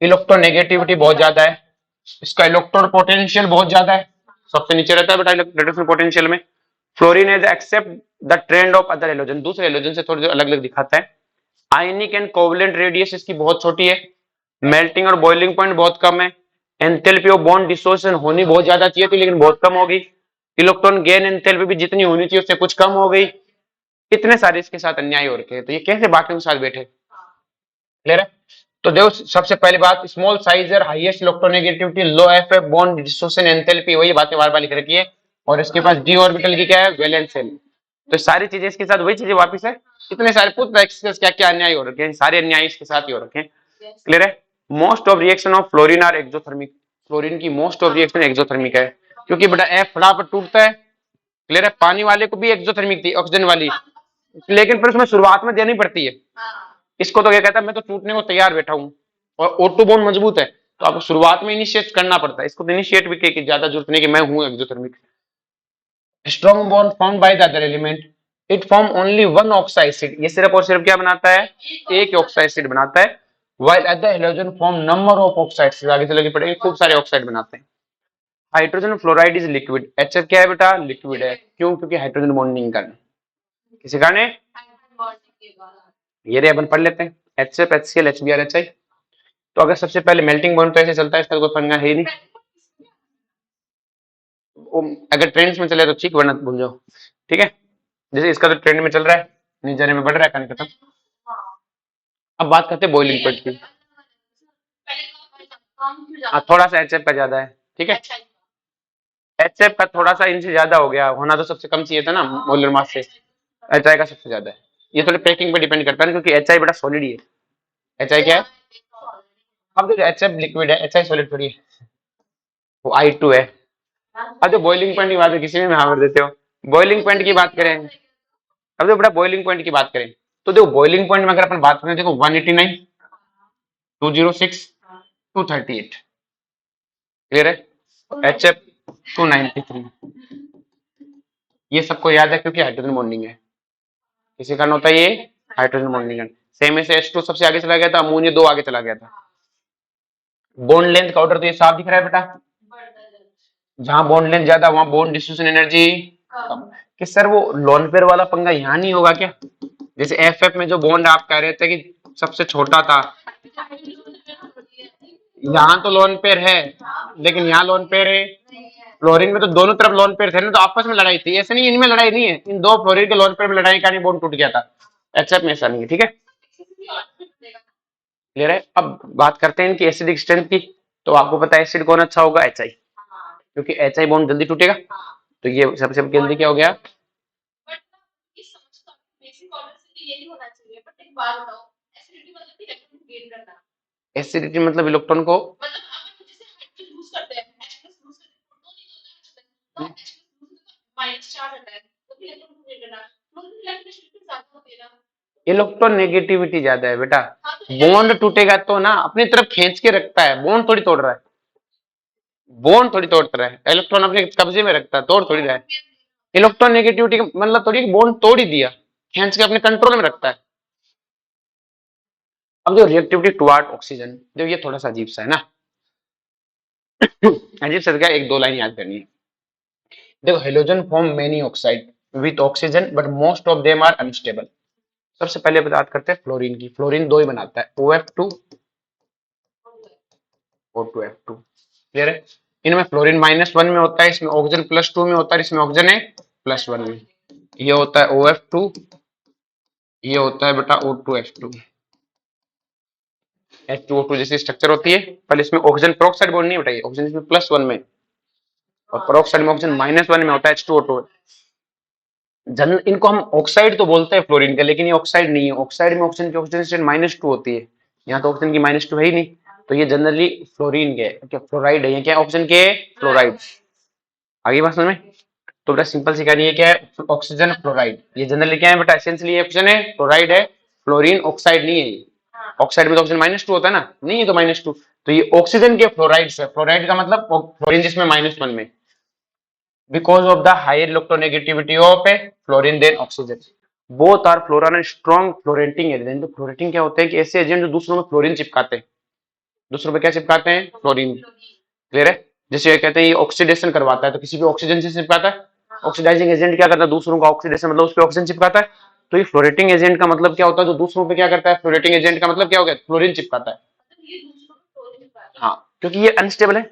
इलेक्ट्रोनेगेटिविटी बहुत ज्यादा है, इसका इलेक्ट्रॉन पोटेंशियल बहुत ज्यादा है, सबसे नीचे रहता है बेटा इलेक्ट्रॉन पोटेंशियल में। Fluorine is accept the trend of other halogen, दूसरे हेलोजन से थोड़ी अलग अलग दिखाता है। आयनिक एंड कोवलेंट रेडियस इसकी बहुत छोटी है, मेल्टिंग और बॉइलिंग पॉइंट बहुत कम है, एंथैल्पी ऑफ बॉन्ड डिसोसिएशन होनी बहुत ज्यादा चाहिए थी लेकिन बहुत कम हो गई, इलेक्ट्रॉन गेन एंथैल्पी भी जितनी होनी चाहिए उससे कुछ कम हो गई। इतने सारे इसके साथ अन्याय हो रखे हैं, तो ये कैसे बाकियों के साथ बैठे? क्लियर है? तो देखो सबसे पहली बात, स्मॉल साइज और हाईएस्ट इलेक्ट्रोनेगेटिविटी, लो एफ बॉन्ड डिसोसिएशन एंथैल्पी, वही बातें बार बार लिख रखी है। और इसके पास डी ऑर्बिटल की क्या है? Valence shell. तो सारी चीजें इसके साथ वही चीजें वापस है। इतने सारे पूछ क्या क्या अन्याय हो रखे हैं, सारे अन्याय इसके साथ ही हो रखे हैं। क्लियर है? Most of reaction of fluorine are exothermic, fluorine की मोस्ट ऑफ रिएक्शन एक्सोथर्मिक है, क्योंकि बेटा एफ फटाफट टूटता है। क्लियर है? पानी वाले को भी एक्सोथर्मिक थी ऑक्सीजन वाली, लेकिन फिर उसमें शुरुआत में देनी पड़ती है। इसको तो क्या कहता है, मैं तो टूटने को तैयार बैठा हूं, और O2 बॉन्ड मजबूत है तो आपको शुरुआत में इनिशिएट करना पड़ता है। इसको तो इनिशिएट भी की ज्यादा जरूरत नहीं कि मैं हूं exothermic. Strong bond formed by the other element, it form only one oxide, ये सिर्फ और सिर्फ क्या बनाता है? एक ऑक्साइड बनाता है। while other halogen form number of oxides, आगे चल के पढ़ेंगे, खूब सारे ऑक्साइड बनाते हैं। Hydrogen fluoride is liquid, HF क्या है बेटा? लिक्विड है। क्यों? क्योंकि हाइड्रोजन बॉन्डिंग कारण, किसी कारण। ये रे अपन पढ़ लेते हैं, HF HCl HBr HI। तो अगर सबसे पहले मेल्टिंग पॉइंट तो ऐसे चलता है, इसका कोई पंगा है ही नहीं। अगर ट्रेंड्स में चले तो ठीक, वरना भूल जाओ। ठीक है? जैसे इसका तो ट्रेंड में चल रहा है, नीचे जाने में बढ़ रहा है, कहानी खत्म। अब बात करते हैं बॉइलिंग पॉइंट की। हाँ थोड़ा सा HF का ज्यादा है, ठीक है। HF का थोड़ा सा इनसे ज्यादा हो गया, होना तो सबसे कम चाहिए था ना मोलर मास से, HI का सबसे ज्यादा है। ये थोड़ी पैकिंग पे डिपेंड करता है ना, क्योंकि HI बड़ा सॉलिड ही है। HI क्या है? अब देखो HF लिक्विड है, HI सॉलिड थोड़ी है, वो I2 है। अब जो बॉइलिंग पॉइंट की बात है, किसी में हाँ भर देते हो। बॉइलिंग पॉइंट की बात करें, अब देखो बड़ा बॉइलिंग पॉइंट की बात करें तो देखो बॉइलिंग पॉइंट में अगर अपन बात करें, देखो 189, 206, 238, क्लियर है? HF 293, ये सबको याद है क्योंकि हाइड्रोजन बॉन्डिंग है। किसी कारण होता है ये हाइड्रोजन बॉन्डिंग है। सेम ऐसे H2 सबसे आगे चला गया था, अमोनिया 2 आगे चला गया था। बॉन्ड लेंथ का ऑर्डर तो ये साफ दिख रहा है बेटा, जहां बॉन्ड लेंथ ज्यादा वहां बॉन्ड डिस्ट्रीब्यूशन एनर्जी कम। कि सर वो लोन पेयर वाला पंगा यहाँ नहीं होगा क्या? जैसे FF में जो बॉन्ड आप कह रहे थे कि सबसे छोटा था, यहाँ तो लोन पेयर है लेकिन यहाँ लोन पेयर है। फ्लोरीन में तो दोनों तरफ लोन पेयर थे ना, तो आपस में लड़ाई थी। ऐसे नहीं इनमें लड़ाई नहीं है, इन दो फ्लोरीन के लोन पेयर में लड़ाई का नहीं, बॉन्ड टूट गया था। HF में ऐसा नहीं है, ठीक है। क्लियर है? अब बात करते हैं इनकी एसिडिक स्ट्रेंथ की। तो आपको पता है एसिड कौन अच्छा होगा? HI, क्योंकि HI बॉन्ड जल्दी टूटेगा। तो ये सबसे जल्दी क्या हो गया? एसिडिटी मतलब इलेक्ट्रॉन को, इलेक्ट्रोनेगेटिविटी ज्यादा है बेटा। बॉन्ड टूटेगा तो ना अपनी तरफ खींच के रखता है, बॉन्ड थोड़ी तोड़ रहा है, बॉन्ड थोड़ी तोड़ रहा है, इलेक्ट्रॉन अपने कब्जे में रखता है, तोड़ थोड़ी रहा है। इलेक्ट्रोनेगेटिविटी का मतलब थोड़ी बॉन्ड तोड़ ही दिया, खींच के अपने कंट्रोल में रखता है। अब जो रिएक्टिविटी टुवर्ड ऑक्सीजन, जो ये थोड़ा सा अजीब सा है ना, अजीब सा क्या, एक दो लाइन याद करनी है। देखो, halogen form many oxide with oxygen but most of them are unstable. सबसे पहले बात करते हैं फ्लोरीन की। फ्लोरीन दो ही बनाता है, OF2 O2F2। क्लियर है? इनमें फ्लोरीन -1 में होता है, इसमें ऑक्सीजन +2 में होता है, इसमें ऑक्सीजन है +1 में। ये होता है OF2, ये होता है बेटा O2F2। H2O2 जैसी स्ट्रक्चर होती है, पहले इसमें ऑक्सीजन पेरोक्साइड बॉन्ड नहीं बताइए, ऑक्सीजन इसमें +1 में और पेरोक्साइड में ऑक्सीजन -1 में होता है, H2O2। जनरल इनको हम ऑक्साइड तो बोलते हैं फ्लोरीन का, लेकिन ये ऑक्साइड नहीं है। ऑक्साइड में ऑक्सीजन की ऑक्सीजन स्टेट -2 होती है, यहाँ तो ऑक्सीजन की -2 है ही नहीं, तो ये जनरली फ्लोरीन के क्या फ्लोराइड है, ये क्या ऑक्सीजन के फ्लोराइड। आगे बात समझ में? तो बेटा सिंपल सी कहानी है, क्या है, ऑक्सीजन फ्लोराइड। ये जनरली क्या है बेटा, एसेंशियली ऑक्सीजन है, फ्लोराइड है, फ्लोरीन ऑक्साइड नहीं है। ये ऑक्साइड में तो ऑक्सीजन -2 होता है ना, नहीं है तो -2, तो ये ऑक्सीजन के फ्लोराइड है। फ्लोराइड का मतलब फ्लोरीन जिसमें -1 में, because of the higher electronegativity of a fluorine than oxygen, both are fluorine and strong fluorating agent। तो फ्लोरेटिंग क्या होते हैं कि ऐसे एजेंट जो दूसरों में फ्लोरीन चिपकाते हैं, दूसरों पे क्या चिपकाते हैं, फ्लोरीन। क्लियर है? जैसे कहते हैं ये ऑक्सीडेशन करवाता है, तो किसी भी ऑक्सीजन से चिपकाता है। ऑक्सीडाइजिंग एजेंट क्या करता है, दूसरों का ऑक्सीडेशन मतलब उस पर ऑक्सीजन चिपकाता है। तो ये फ्लोरेटिंग एजेंट का मतलब क्या होता है, जो दूसरों पे क्या करता है, फ्लोरेटिंग एजेंट का मतलब क्या हो गया, फ्लोरीन चिपकाता है। हाँ, क्योंकि ये अनस्टेबल है,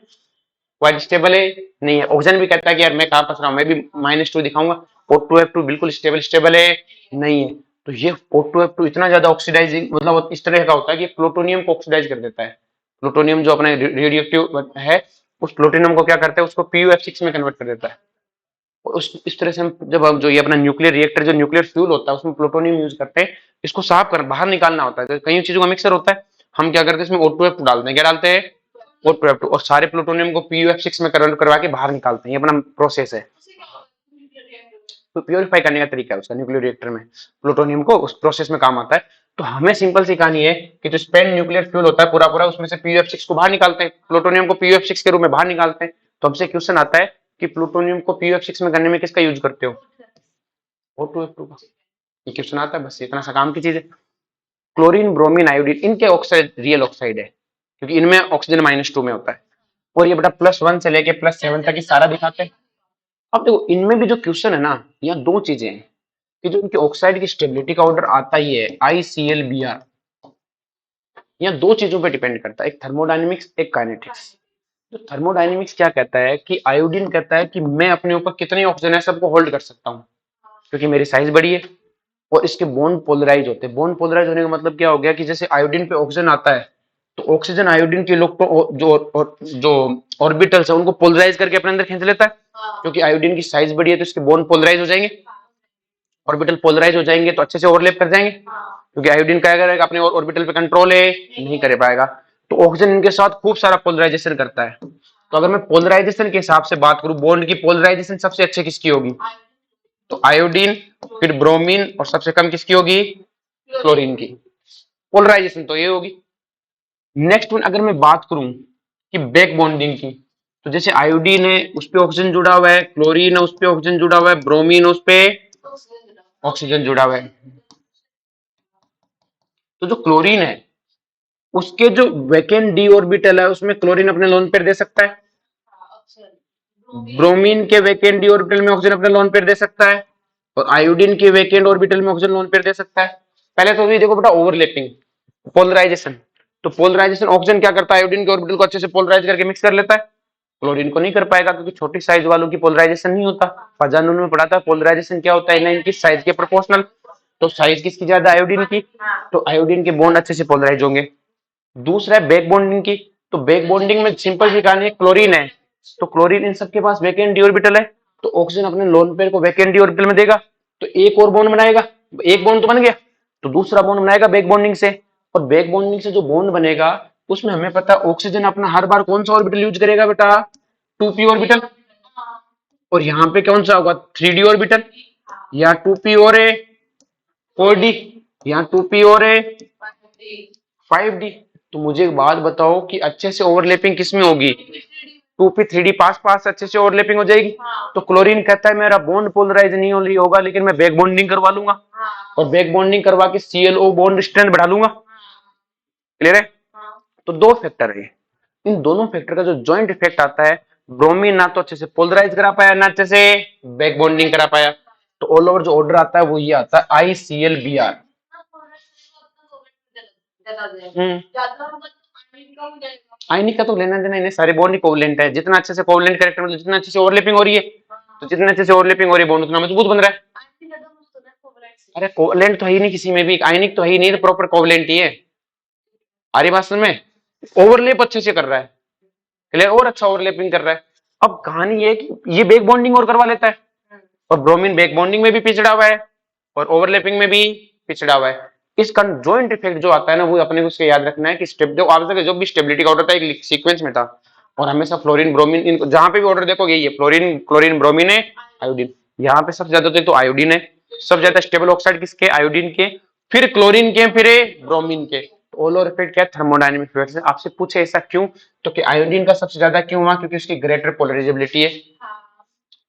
वाइड स्टेबल है नहीं है। ऑक्सीजन भी कहता है कि यार मैं कहाँ फंस रहा हूँ, मैं भी -2 दिखाऊंगा। O2F2 बिल्कुल स्टेबल है नहीं है। तो ये O2F2 इतना ज्यादा ऑक्सीडाइजिंग मतलब इस तरह का होता है कि प्लूटोनियम को ऑक्सीडाइज कर देता है। प्लूटोनियम जो अपना रेडियोएक्टिव है, उस प्लूटोनियम को क्या करता है, उसको PuF6 में कन्वर्ट कर देता है। उस इस तरह से हम जब हम जो ये अपना न्यूक्लियर रिएक्टर जो न्यूक्लियर फ्यूल होता है उसमें प्लूटोनियम यूज करते हैं, इसको साफ कर बाहर निकालना होता है। तो कई चीजों का मिक्सर होता है, हम क्या करते हैं इसमें O2F2 डालते हैं। क्या डालते हैं, O2F2, और सारे प्लूटोनियम को PuF6 में कन्वर्ट करवा के बाहर निकालते हैं। ये अपना प्रोसेस है, तो प्योरीफाई करने का तरीका है उसका न्यूक्लियर रिएक्टर में, प्लूटोनियम को उस प्रोसेस में काम आता है। तो हमें सिंपल सी कहानी है कि जो स्पेंड न्यूक्लियर फ्यूल होता है पूरा पूरा, उसमें से PuF6 को बाहर निकालते हैं, प्लूटोनियम को PuF6 के रूप में बाहर निकालते हैं। तो हमसे क्वेश्चन आता है कि प्लूटोनियम को PuF6 में करने में किसका यूज करते हो, O2F2 का। ये क्वेश्चन आता है, बस इतना सा काम की चीज है। क्लोरीन, ब्रोमीन, आयोडीन, इनके ऑक्साइड रियल ऑक्साइड है, क्योंकि इनमें ऑक्सीजन -2 में होता है। और ये बेटा +1 से लेके +7 तक ही सारा दिखाते हैं। अब देखो इनमें भी जो क्वेश्चन है ना, यहाँ दो चीजें हैं कि जो इनके ऑक्साइड की स्टेबिलिटी का ऑर्डर आता ही है ICl-Br, यहाँ दो चीजों पे डिपेंड करता है, एक थर्मोडायनेमिक्स, एक काइनेटिक्स। तो थर्मोडायनेमिक्स क्या कहता है कि आयोडीन कहता है कि मैं अपने ऊपर कितने ऑक्सीजन है सबको होल्ड कर सकता हूँ, क्योंकि मेरी साइज बड़ी है और इसके बॉन्ड पोलराइज होते हैं। बॉन्ड पोलराइज होने का मतलब क्या हो गया कि जैसे आयोडीन पे ऑक्सीजन आता है, तो ऑक्सीजन आयोडीन के जो ऑर्बिटल्स है उनको पोलराइज करके अपने अंदर खींच लेता है, क्योंकि आयोडीन की साइज बड़ी है तो इसके बॉन्ड पोलराइज हो जाएंगे, ऑर्बिटल पोलराइज हो जाएंगे तो अच्छे से ओवरलैप कर जाएंगे, क्योंकि आयोडीन क्या करेगा, अपने ऑर्बिटल पे कंट्रोल है नहीं कर पाएगा। तो ऑक्सीजन इनके साथ खूब सारा पोलराइजेशन करता है। तो अगर मैं पोलराइजेशन के हिसाब से बात करूं, बॉन्ड की पोलराइजेशन सबसे अच्छी किसकी होगी, तो आयोडीन, फिर ब्रोमीन, और सबसे कम किसकी होगी, क्लोरीन की। पोलराइजेशन तो ये होगी। नेक्स्ट वन अगर मैं बात करूं कि बैक बॉन्डिंग की, तो जैसे आयोडीन है उस पे ऑक्सीजन जुड़ा हुआ है, क्लोरीन है उस पे ऑक्सीजन जुड़ा हुआ है, ब्रोमीन उस पे ऑक्सीजन जुड़ा हुआ है। तो जो क्लोरीन है उसके जो वैकेंट डी ऑर्बिटल है उसमें क्लोरीन अपने लोन पेयर दे सकता है, ब्रोमीन के वैकेंट डी ऑर्बिटल में ऑक्सीजन अपने लोन पेयर दे सकता है, और आयोडीन के वैकेंट ऑर्बिटल में ऑक्सीजन लोन पेयर दे सकता है। पहले तो ये देखो बेटा ओवरलैपिंग, पोलराइजेशन। तो पोलराइजेशन ऑक्सीजन क्या करता है, आयोडीन के ऑर्बिटल को अच्छे से पोलराइज करके मिक्स कर लेता है, क्लोरीन को नहीं कर पाएगा क्योंकि छोटी साइज वालों की पोलराइजेशन नहीं होता। फजानुन में पढ़ा था पोलराइजेशन क्या होता है ना, इनकी साइज के प्रोपोर्शनल। तो साइज किसकी ज्यादा, आयोडीन की, तो आयोडीन के बॉन्ड अच्छे से पोलराइज होंगे। दूसरा है बैक बॉन्डिंग की, तो बैक बॉन्डिंग में सिंपल सी कहानी है, क्लोरीन है तो क्लोरीन इन सबके पास वैकेंट डी ऑर्बिटल है, तो ऑक्सीजन अपने लोन पेयर को वैकेंट डी ऑर्बिटल में देगा, तो एक और बॉन्ड बनाएगा, एक बॉन्ड तो बन गया, तो दूसरा बॉन्ड बनाएगा बैक बॉन्डिंग से। और बैक बॉन्डिंग से जो बॉन्ड बनेगा उसमें हमें पता है ऑक्सीजन अपना हर बार कौन सा ऑर्बिटल यूज करेगा बेटा, 2p ऑर्बिटल, और यहाँ पे कौन सा होगा 3d ऑर्बिटल, या 2p और 4d। यहाँ 2p और है 5d। तो मुझे एक बात बताओ कि अच्छे से ओवरलैपिंग किस में होगी? 2p 3d पास पास अच्छे से ओवरलैपिंग हो जाएगी। तो क्लोरीन कहता है मेरा बॉन्ड पोलराइज नहीं होगा, लेकिन मैं बैक बॉन्डिंग करवा लूंगा और बैक बॉन्डिंग करवा के ClO बॉन्ड स्ट्रेंथ बढ़ा लूंगा। क्लियर है? तो दो फैक्टर है, इन दोनों फैक्टर का जो जॉइंट इफेक्ट आता है, ब्रोमीन ना तो अच्छे से पोलराइज करा पाया ना अच्छे से बैक बॉन्डिंग करा पाया। तो ऑल ओवर जो ऑर्डर आता है वो ये आता है ICl Br। आयनिक का तो लेना देना इन्हें, सारे बॉन्ड ही कोवलेंट है। जितना अच्छे से कोवलेंट कैरेक्टर मतलब जितना अच्छे से ओवरलैपिंग हो रही है, तो जितने अच्छे से ओवरलैपिंग हो रही है बॉन्ड उतना मजबूत बन रहा है। अरे कोवलेंट तो है ही नहीं किसी में भी, आयनिक तो है ही नहीं, तो प्रॉपर कोवलेंट ही है। आ रही बात समझ में? ओवरलैप अच्छे से कर रहा है, क्लियर, और अच्छा ओवरलैपिंग कर रहा है। अब कहानी ये है कि ये बैक बॉन्डिंग और करवा लेता है, और ब्रोमीन बैक बॉन्डिंग में भी पिछड़ा हुआ है और ओवरलैपिंग में भी पिछड़ा हुआ है। इसका जॉइंट इफेक्ट जो आता है ना, वो अपने को उसके याद रखना है कि स्टेप जो आप जो भी स्टेबिलिटी का ऑर्डर था एक सीक्वेंस में था, और हमेशा फ्लोरीन ब्रोमीन, इनको जहां पे भी ऑर्डर देखोगे ये फ्लोरीन क्लोरीन ब्रोमीन है, आयोडीन। यहाँ पे सबसे ज्यादा तो आयोडीन है, सबसे ज्यादा स्टेबल ऑक्साइड किसके? आयोडीन के, फिर क्लोरीन के, फिर ब्रोमीन के। ऑल ओवर इफेक्ट क्या है? थर्मोडायनेमिक इफेक्ट से। आपसे पूछे ऐसा क्यों, तो कि आयोडीन का सबसे ज्यादा क्यों हुआ? क्योंकि उसकी ग्रेटर पोलराइजेबिलिटी है।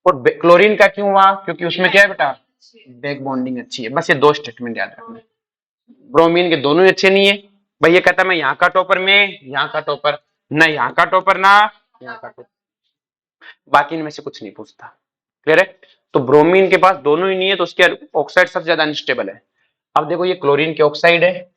और क्लोरीन का क्यों हुआ? क्योंकि उसमें क्या है बेटा? बैक बॉन्डिंग अच्छी है। बस ये दो स्टेटमेंट याद रखना। ब्रोमीन के दोनों ही अच्छे नहीं है भाई। ये कहता है मैं यहाँ का टॉपर, में यहाँ का टॉपर, ना यहाँ का टॉपर ना यहाँ का टॉपर, बाकी इनमें से कुछ नहीं पूछता। क्लियर है? तो ब्रोमीन के पास दोनों ही नहीं है, तो उसके ऑक्साइड सबसे ज्यादा अनस्टेबल है। अब देखो ये क्लोरीन के ऑक्साइड है,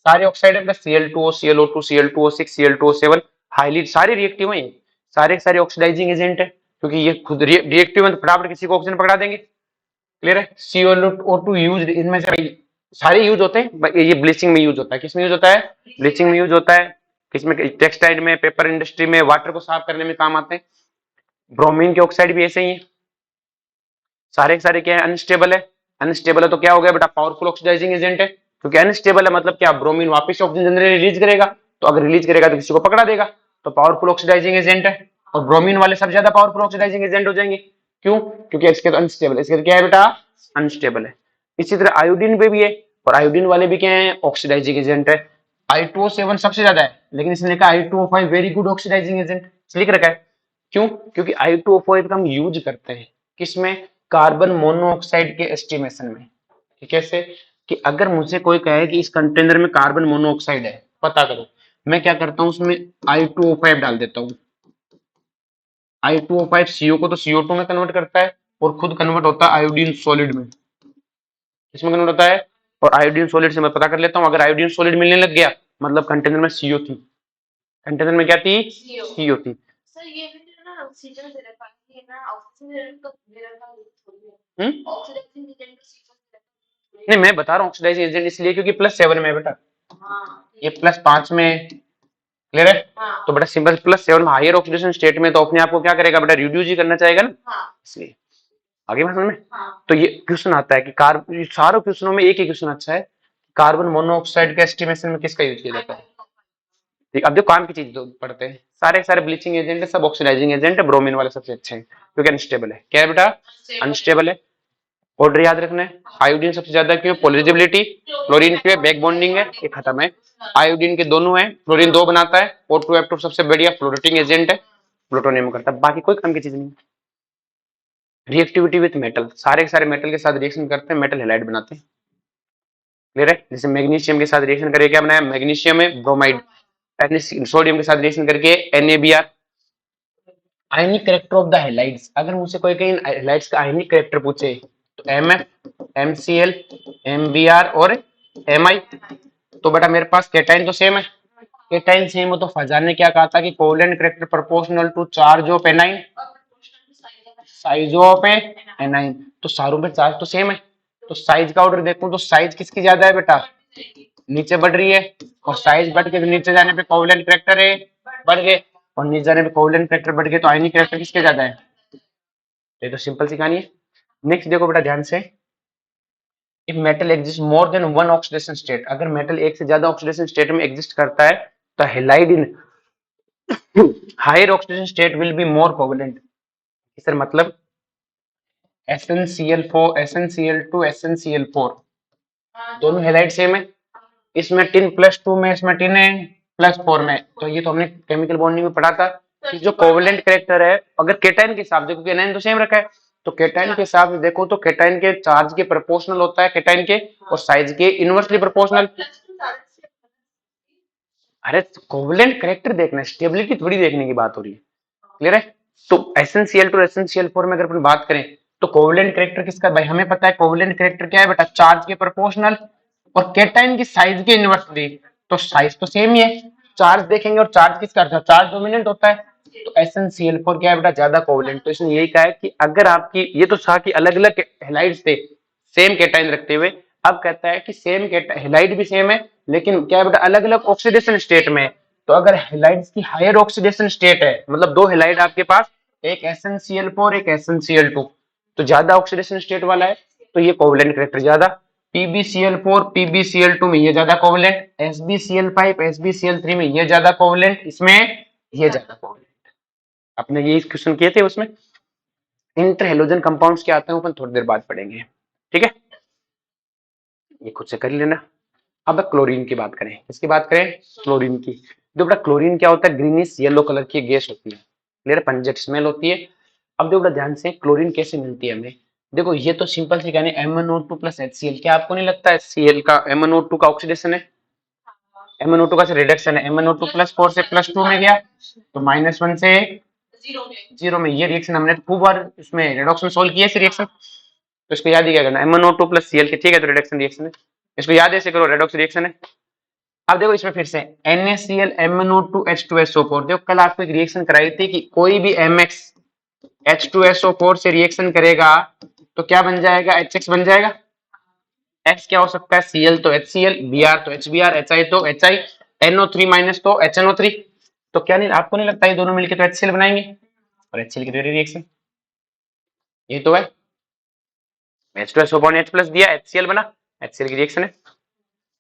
सारे ऑक्साइड है, plus Cl2O ClO2 Cl2O6 Cl2O7, highly सारे रिएक्टिव हैं, सारे सारे ऑक्सीडाइजिंग एजेंट है, क्योंकि ये खुद रिएक्टिव है तो फटाफट किसी को ऑक्सीजन पकड़ा देंगे। क्लियर है? ClO2 यूज, इनमें से सारे यूज होते हैं। ये ब्लीचिंग में यूज होता है, किसमें यूज होता है? ब्लीचिंग में यूज होता है। किसमें? टेक्सटाइल में, पेपर इंडस्ट्री में, वाटर को साफ करने में काम आते हैं। ब्रोमीन के ऑक्साइड भी ऐसे ही है, सारे सारे क्या है? अनस्टेबल है। अनस्टेबल है तो क्या हो गया बेटा? पावरफुल ऑक्सीडाइजिंग एजेंट है, क्योंकि अनस्टेबल है मतलब क्या? ब्रोमीन वापस ऑक्सीजन रिलीज करेगा, तो अगर रिलीज करेगा तो किसी को पकड़ा देगा, तो पावरफुल ऑक्सीडाइजिंग एजेंट है। और ब्रोमीन वाले सब ज्यादा पावरफुल ऑक्सीडाइजिंग एजेंट हो जाएंगे। क्यों? क्योंकि इसके तो अनस्टेबल है, इसके तो क्या है बेटा? अनस्टेबल है। इसी तरह आयोडीन पे भी है, और आयोडीन वाले भी क्या है? ऑक्सीडाइजिंग एजेंट है। I2O7 सबसे ज्यादा है, लेकिन इसने लिखा I2O5 very good oxidising agent, लिख रखा है। क्यों? क्योंकि I2O5 का हम यूज करते हैं किसमें? कार्बन मोनोऑक्साइड के एस्टिमेशन में। कैसे? कि अगर मुझे कोई कहे कि इस कंटेनर में कार्बन मोनोऑक्साइड है, पता करो, मैं क्या करता हूं? उसमें I2O5 डाल देता हूं। I2O5 CO को तो CO2 में कन्वर्ट करता है, और खुद कन्वर्ट होता है आयोडीन सॉलिड में। किसमें कन्वर्ट होता है? और आयोडीन सॉलिड से मैं पता कर लेता हूं, अगर आयोडीन सॉलिड मिलने लग गया मतलब कंटेनर में CO थी। कंटेनर में क्या थी? CO थी। सर ये भी ना ऑक्सीजन दे रखा है ना, ऑक्सीजन दे रखा है ऑक्सीडाइजिंग एजेंट का सीक्वेंस। नहीं, मैं बता रहा हूँ ऑक्सीडाइजिंग एजेंट इसलिए क्योंकि +7 में है बेटा, ये +5 में। क्लियर है? तो बेटा सिंपल +7 में हायर ऑक्सीडेशन स्टेट में तो अपने आप को क्या करेगा बेटा? रिड्यूस ही करना चाहेगा ना, इसलिए। आगे बात समझ में? तो ये क्वेश्चन आता है कि सारे क्वेश्चनों में एक ही क्वेश्चन अच्छा है, कार्बन मोनोऑक्साइड के एस्टिमेशन में किसका यूज किया जाता है? ठीक, अब देखो काम की चीज पढ़ते हैं। सारे सारे ब्लीचिंग एजेंट है, सब ऑक्सीडाइजिंग एजेंट है, ब्रोमीन वाले सबसे अच्छे हैं क्योंकि अनस्टेबल है। क्या है बेटा? अनस्टेबल है। ऑर्डर याद रखना है। आयोडीन सबसे ज्यादा क्यों? पोलराइजेबिलिटी। क्लोरीन के बैक बॉन्डिंग है, ये खत्म है। आयोडीन के दोनों है, क्लोरीन 2 बनाता है, O2F2 सबसे बढ़िया फ्लोरेटिंग एजेंट है, प्लूटोनियम करता है, बाकी कोई काम की चीज नहीं। रिएक्टिविटी विथ मेटल, सारे के सारे मेटल के साथ रिएक्शन करते हैं, मेटल हैलाइड बनाते हैं। क्लियर है? जैसे मैग्नीशियम के साथ रिएक्शन करके क्या बनाया? मैग्नीशियम में ब्रोमाइड। सोडियम के साथ रिएक्शन करके NaBr। Ionic character of the halides, अगर मुझसे कोई कहीं हैलाइड्स का आयनिक कैरेक्टर पूछे तो MF, MCl, MBr और Mi। तो बेटा मेरे पास केटाइन तो सेम है, केटाइन सेम हो तो फजा ने क्या कहा था कि covalent character proportional to charge of anion, size of anion. तो सारों में चार्ज तो सेम है, तो साइज का ऑर्डर देखूं तो साइज किसकी ज्यादा है बेटा? नीचे बढ़ रही है, और साइज बढ़ के नीचे जाने पे कोवेलेंट कैरेक्टर है बढ़ गए, और नीचे जाने पे कोवेलेंट कैरेक्टर बढ़ गए, तो आयनिक कैरेक्टर किसके ज्यादा है? ये तो सिंपल सी कहानी है। नेक्स्ट देखो बेटा ध्यान से, if metal exist more than one oxidation state, अगर मेटल एक से ज्यादा ऑक्सीडेशन स्टेट में एग्जिस्ट करता है तो halide in higher oxidation state will be more covalent. Sir मतलब SnCl4 SnCl2 SnCl4 दोनों हेलाइड सेम है, इसमें टिन +2 में, इसमें टिन है +4 में। तो ये तो हमने केमिकल बॉन्डिंग में पढ़ा था कि जो कोवेलेंट कैरेक्टर है, अगर केटाइन के हिसाब से, क्योंकि एनायन तो सेम रखा है, तो केटाइन के हिसाब से देखो तो केटाइन के चार्ज के प्रोपोर्शनल होता है, केटाइन के और साइज के इनवर्सली प्रोपोर्शनल। अरे कोवेलेंट कैरेक्टर देखना है, स्टेबिलिटी थोड़ी देखने की बात हो रही है। क्लियर है? तो एसेंशियल टू एसेंशियल फोर में अगर अपन बात करें तो कोवेलेंट कैरेक्टर किसका, भाई हमें पता है कोवेलेंट कैरेक्टर क्या है बेटा, चार्ज के प्रोपोर्शनल और केटाइन की साइज के इनवर्सली। तो साइज तो सेम ही है, चार्ज देखेंगे और चार्ज किसका, चार्ज डोमिनेंट होता है। तो एसेंशियल फोर क्या है बेटा, ज्यादा कोवेलेंट। तो इसने यही कहा है कि अगर आपकी, ये तो था कि अलग अलग हेलाइड्स थे सेम केटाइन रखते हुए, अब कहता है कि सेम हेलाइड भी सेम है लेकिन क्या है बेटा, अलग अलग ऑक्सीडेशन स्टेट में है। तो अगर हेलाइड्स की हायर ऑक्सीडेशन स्टेट है, मतलब दो हेलाइड आपके पास, एक SnCl4 एक SnCl2, तो ज्यादा ऑक्सीडेशन स्टेट वाला है तो ये कोवेलेंट कैरेक्टर ज्यादा। PbCl4 PbCl2 में ये ज्यादा कोवेलेंट, SbCl5 SbCl3 में ये ज्यादा कोवेलेंट, इसमें ये ज्यादा कोवेलेंट। अपने ये क्वेश्चन किए थे, उसमें इंटर हेलोजन कंपाउंड्स क्या आते हैं अपन थोड़ी देर बाद पढ़ेंगे, ठीक है, ये खुद से कर लेना। अब क्लोरीन की बात करें, किसकी बात करें, क्लोरीन की। जो बेटा क्लोरीन क्या होता है, ग्रीनिश येलो कलर की गैस होती है, क्लियर, पंजेट स्मेल होती है। अब देखो बेटा ध्यान से, क्लोरीन कैसे मिलती है हमें, देखो ये तो सिंपल सी कहानी, MnO2 + HCl। क्या आपको नहीं लगता है Cl का MnO2 का ऑक्सीडेशन है, MnO2 का रिडक्शन है, MnO2 +4 से +2 में गया तो -1 से 0 में। ये रिएक्शन हमने खूब बार इसमें रेडॉक्स में सोल्व किया है रिएक्शन, तो इसको याद ही क्या करना, MnO2 + Cl के, ठीक है, तो रिडक्शन रिएक्शन है, इसको याद ऐसे करो, रेडॉक्स रिएक्शन है। अब देखो इसमें फिर से NaCl MnO2 H2SO4, देखो कल आपको एक रिएक्शन कराई थी कि कोई भी MX H2SO4 से रिएक्शन करेगा तो क्या बन जाएगा, HX बन जाएगा। X क्या हो सकता है, Cl तो HCl, Br तो HBr, Hi तो HI, NO3- तो HNO3। तो क्या नहीं, आपको नहीं लगता ये दोनों मिलकर तो HCl बनाएंगे, और HCl की रिएक्शन ये तो है, H2SO4 ने H+ दिया, HCl बना, HCl की रिएक्शन है।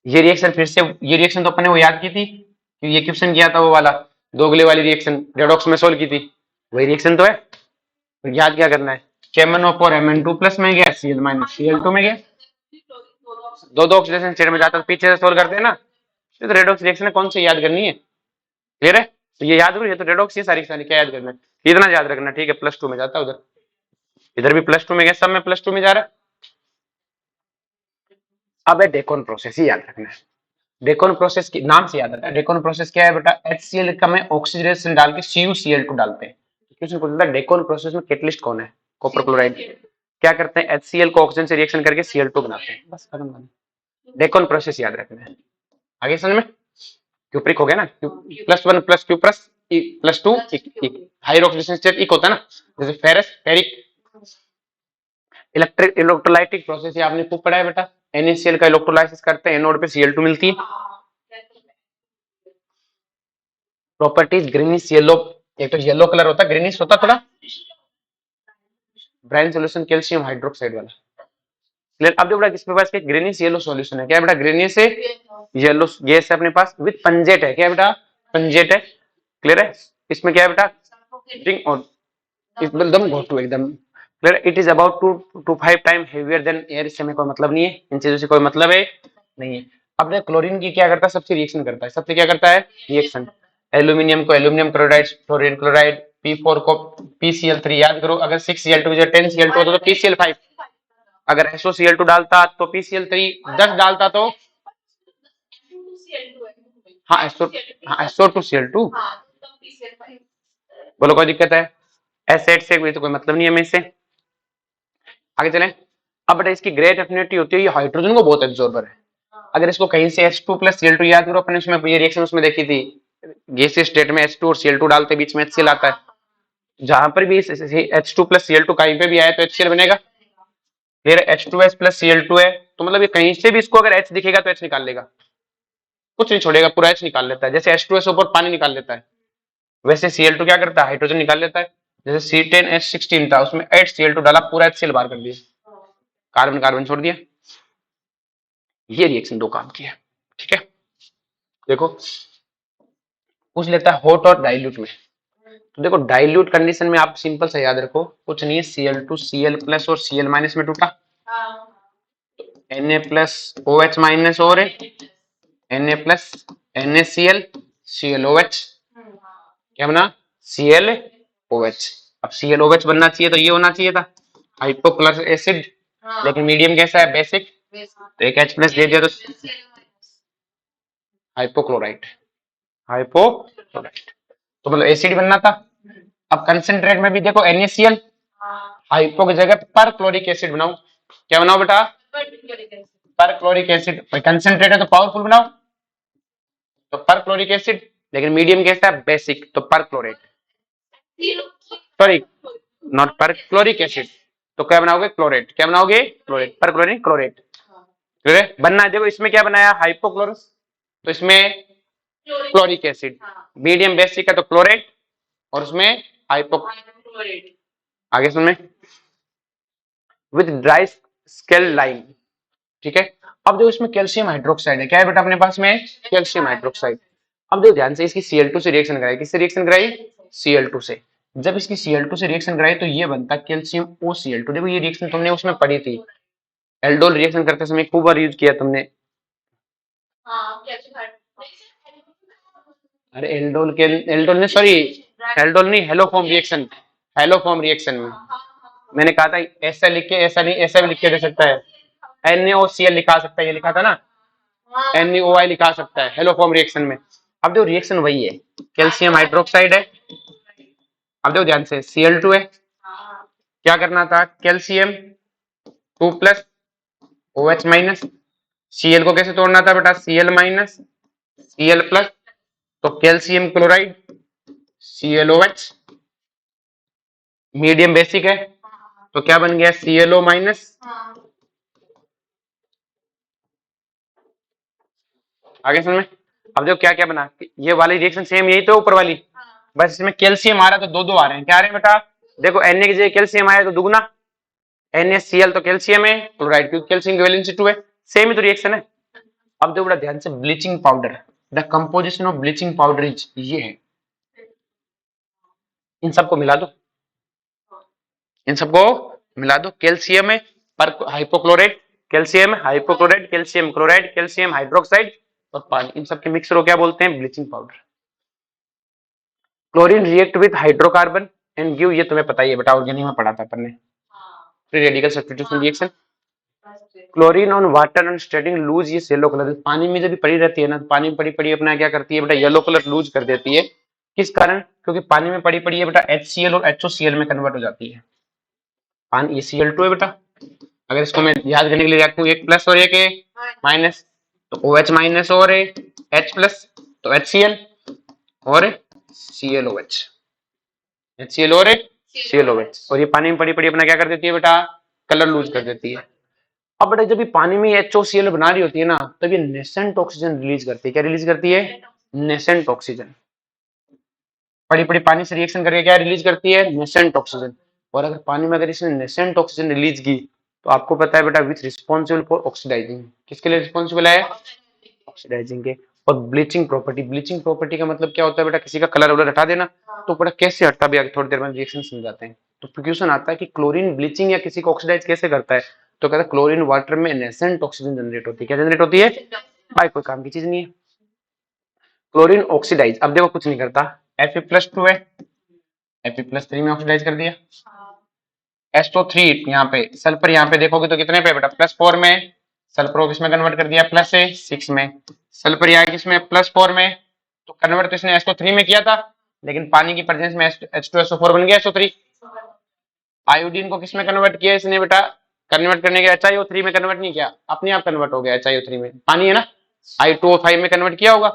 ये रिएक्शन फिर से, ये रिएक्शन तो अपने वो याद की थी, ये क्वेश्चन किया था वो वाला, दोगले वाली रिएक्शन रेडॉक्स में सोल्व की थी, वही रिएक्शन तो है। तो याद क्या करना है, KMnO4 Mn2+ में गया, Cl- Cl2 में गया, दो दो ऑक्सीडेशन स्टेट में जाता, तो पीछे से सोल्व करते हैं ना, तो रेडॉक्स रिएक्शन है, कौन सी याद करनी है, क्लियर है। तो ये याद करो, ये तो रेडॉक्स, ये सारी सारी क्या याद करना है, इतना याद रखना, ठीक है, +2 में जाता है उधर, इधर भी +2 में गया, सब में +2 में जा रहा है। अब है डेकोन प्रोसेस, ही याद रखना है, डेकोन प्रोसेस की नाम से याद आता है। डेकोन प्रोसेस क्या है बेटा, HCl का में ऑक्सीडेशन डाल के CuCl2 डालते हैं। क्वेश्चन पूछता है डेकोन प्रोसेस में कैटलिस्ट कौन है, कॉपर क्लोराइड। क्या करते हैं, HCl को ऑक्सीजन से रिएक्शन करके Cl2 बनाते हैं, बस खत्म कहानी। डेकोन प्रोसेस याद रखना है, आगे समझ में। क्यूप्रिक हो गया ना, Q+1 + Q +2 higher oxidation state इक होता है ना, जैसे ferrous ferric. Electric electrolytic process ये आपने खूब पढ़ा है बेटा, NaCl का इलेक्ट्रोलाइसिस करते हैं, एनोड पे Cl2 मिलती है। प्रॉपर्टीज ग्रीनिश येलो, एक तो येलो कलर होता है, ग्रीनिश होता थोड़ा, ब्राउन सॉल्यूशन कैल्शियम हाइड्रोक्साइड वाला, क्लियर। अब जो बेटा किसके पास ग्रीनिश येलो सॉल्यूशन है, क्या बेटा, ग्रीनिश से येलो गैस है अपने पास, विद पंजेट है, क्या बेटा, पंजेट है, क्लियर है। इसमें क्या है बेटा, ड्रिंक और एकदम घोटू एकदम, clear. It is about 2 to 5 time heavier than air, इससे हमें कोई मतलब नहीं है, इन चीजों से कोई मतलब है नहीं है। अब क्लोरीन की क्या करता है, सबसे रिएक्शन करता है, सबसे क्या करता है रिएक्शन, एल्यूमिनियम को aluminium chloride, fluorine chloride, P4 को PCl3, याद करो अगर 6Cl2 10Cl2 होता तो PCl5, अगर SOCl2 डालता तो PCl3, 10 डालता तो हाँ SO, हाँ SO2Cl2, बोलो कोई दिक्कत है, एसिड से कोई तो कोई मतलब नहीं है हमें इससे, आगे चलें। अब बेटा इसकी ग्रेट एफिनिटी होती है, ये हाइड्रोजन को बहुत एब्जॉर्बर है। अगर इसको कहीं से H2 + Cl2, याद करो अपने उसमें ये रिएक्शन उसमें देखी थी, गैसीय स्टेट में H2 और Cl2 डालते बीच में HCl आता है, जहां पर भी H2 + Cl2 कहीं पे भी आया तो HCl बनेगा, फिर H2S + Cl2 है, तो मतलब ये कहीं से भी इसको अगर H दिखेगा तो H निकाल लेगा, कुछ नहीं छोड़ेगा, पूरा H निकाल लेता है, जैसे H2SO ऊपर पानी निकाल लेता है वैसे Cl2 क्या करता है, हाइड्रोजन निकाल लेता है। जैसे C10H16 था, उसमें 8Cl2 डाला, पूरा HCl बाहर कर दिया, कार्बन कार्बन छोड़ दिया, ये रिएक्शन दो काम की है, ठीक है। देखो पूछ लेता है हॉट और डाइल्यूट में, तो देखो डाइल्यूट कंडीशन में आप सिंपल सा याद रखो, कुछ नहीं है, Cl2 Cl+ और Cl- में टूटा, Na प्लस OH माइनस और Na प्लस NaCl ClOH, क्या बना ClOH। अब ClOH बनना चाहिए तो ये होना चाहिए था हाइपोक्लोरिक एसिड, लेकिन मीडियम कैसा है बेसिक, तो एक H प्लस दे दिया तो हाइपोक्लोराइट, हाइपोक्लोराइट तो मतलब एसिड बनना था। अब कंसेंट्रेट में भी देखो NaCl, हाइपो की जगह पर क्लोरिक एसिड बनाओ, क्या बनाओ बेटा पर क्लोरिक एसिड, कंसेंट्रेट है तो पावरफुल बनाओ, तो पर क्लोरिक एसिड, लेकिन मीडियम कैसा है बेसिक, तो पर क्लोरेट, सॉरी नॉट पर क्लोरिक एसिड, तो क्या बनाओगे क्लोरेट, क्या बनाओगे क्लोरेट, पर क्लोरिन क्लोरेट, बनना है। देखो इसमें क्या बनाया हाइपोक्लोरस, तो इसमें क्लोरिक एसिड, मीडियम बेसिक है तो क्लोरेट, और उसमें हाइपो, आगे सुन में विद ड्राई स्केल लाइन, ठीक है। अब देखो इसमें कैल्शियम हाइड्रोक्साइड है, क्या है बेटा अपने पास में कैल्शियम हाइड्रोक्साइड। अब देखो ध्यान से इसकी Cl2 से रिएक्शन कराई, किससे रिएक्शन कराई Cl2 से, जब इसकी Cl2 से रिएक्शन कराई तो ये बनता कैल्शियम OCl2। देखो ये रिएक्शन तुमने उसमें पढ़ी थी, एल्डोल रिएक्शन करते समय खूब बार यूज किया तुमने। अरे एल्डोल के एल्डोल ने सॉरी एल्डोल नहीं हेलोफॉर्म रिएक्शन, हेलोफॉर्म रिएक्शन में मैंने कहा था ऐसा लिख के, ऐसा नहीं ऐसा भी लिख के दे सकता है, NaOCl लिखा सकता है, ये लिखा था ना NaOI लिखा सकता है हेलोफॉर्म रिएक्शन में। अब देखो रिएक्शन वही है, कैल्शियम हाइड्रोक्साइड है। अब देखो ध्यान से Cl2 है, क्या करना था calcium 2 plus OH minus, Cl को कैसे तोड़ना था बेटा Cl माइनस Cl प्लस, तो calcium chloride ClOH, medium basic है तो क्या बन गया ClO माइनस, आगे समझ में। अब देखो क्या क्या बना, ये वाली रिएक्शन सेम यही तो ऊपर वाली, बस इसमें कैल्शियम आ रहा है तो दो दो आ रहे हैं, क्या आ रहे हैं बेटा देखो Na की जगह कैल्शियम आया तो दुगना, NaCl तो कैल्शियम है क्लोराइड, क्योंकि कैल्शियम की वैलेंसी 2 है, सेम ही तो रिएक्शन है। अब देखो बड़ा ध्यान से bleaching powder, the composition of bleaching powder is, ये है, इन सबको मिला दो, इन सबको मिला दो, कैल्शियम है पर hypochloride, calcium hypochloride, calcium chloride, calcium hydroxide और पानी, इन सबके मिक्सर को क्या बोलते हैं bleaching powder. Chlorine react with hydrocarbon and give, ये तुम्हें पता ही है बेटा ऑर्गेनिक में पढ़ा था अपन ने, free radical substitution reaction. Chlorine on water and stating loose, ये येलो कलर पानी में जब भी पड़ी रहती है ना, पानी में पड़ी पड़ी अपना क्या करती है बेटा येलो कलर लूज कर देती है, किस कारण, क्योंकि पानी में पड़ी पड़ी है बेटा HCl और HOCl में कन्वर्ट हो जाती है, पानी ये Cl2 है बेटा। अगर इसको मैं याद करने के लिए रखूं एक प्लस और एक माइनस, तो OH माइनस और H प्लस, तो HCl और ClOH, HCl और ClOH, और ये पानी में पड़ी पड़ी अपना क्या कर देती है बेटा कलर लूज कर देती है। अब बेटा जब भी पानी में HOCl बना रही होती है ना, तब ये नेसेंट ऑक्सीजन रिलीज करती है, क्या रिलीज करती है नेसेंट ऑक्सीजन, पड़ी पड़ी पानी से रिएक्शन करके क्या रिलीज करती है नेसेंट ऑक्सीजन। और अगर पानी में अगर इसने नेसेंट ऑक्सीजन रिलीज की तो आपको पता है बेटा विच रिस्पॉन्सिबल फॉर ऑक्सीडाइजिंग, किसके लिए रिस्पॉन्सिबल है ऑक्सीडाइजिंग के। और ब्लीचिंग प्रॉपर्टी, ब्लीचिंग प्रॉपर्टी का मतलब क्या होता है बेटा किसी का कलर वलर हटा देना, तो बेटा कैसे हटता भी आगे थोड़ी देर में रिएक्शन समझाते हैं। तो क्वेश्चन आता है कि क्लोरीन ब्लीचिंग या किसी को ऑक्सीडाइज कैसे करता है, तो कहता है क्लोरीन वाटर में नेसेंट ऑक्सीजन जनरेट होती है, क्या जनरेट होती है भाई कोई काम की चीज नहीं है। क्लोरीन ऑक्सीडाइज, अब देखो कुछ नहीं करता, Fe+2 है, Fe+3 में ऑक्सीडाइज कर दिया, SO3 यहाँ पे सल्फर, यहाँ पे देखोगे तो कितने पे बेटा +4 में, सल्फर को किसमें कन्वर्ट कर दिया +6 में, सल्फर यहाँ किसमें +4 में, तो कन्वर्ट तो इसने SO3 में किया था, लेकिन पानी की प्रेजेंस में H2SO4 बन गया SO3। आयोडीन को किसमें कन्वर्ट किया इसने बेटा, कन्वर्ट करने के HiO3 में कन्वर्ट नहीं किया, अपने आप कन्वर्ट हो गया HiO3 में, पानी है ना I2O5 में कन्वर्ट किया होगा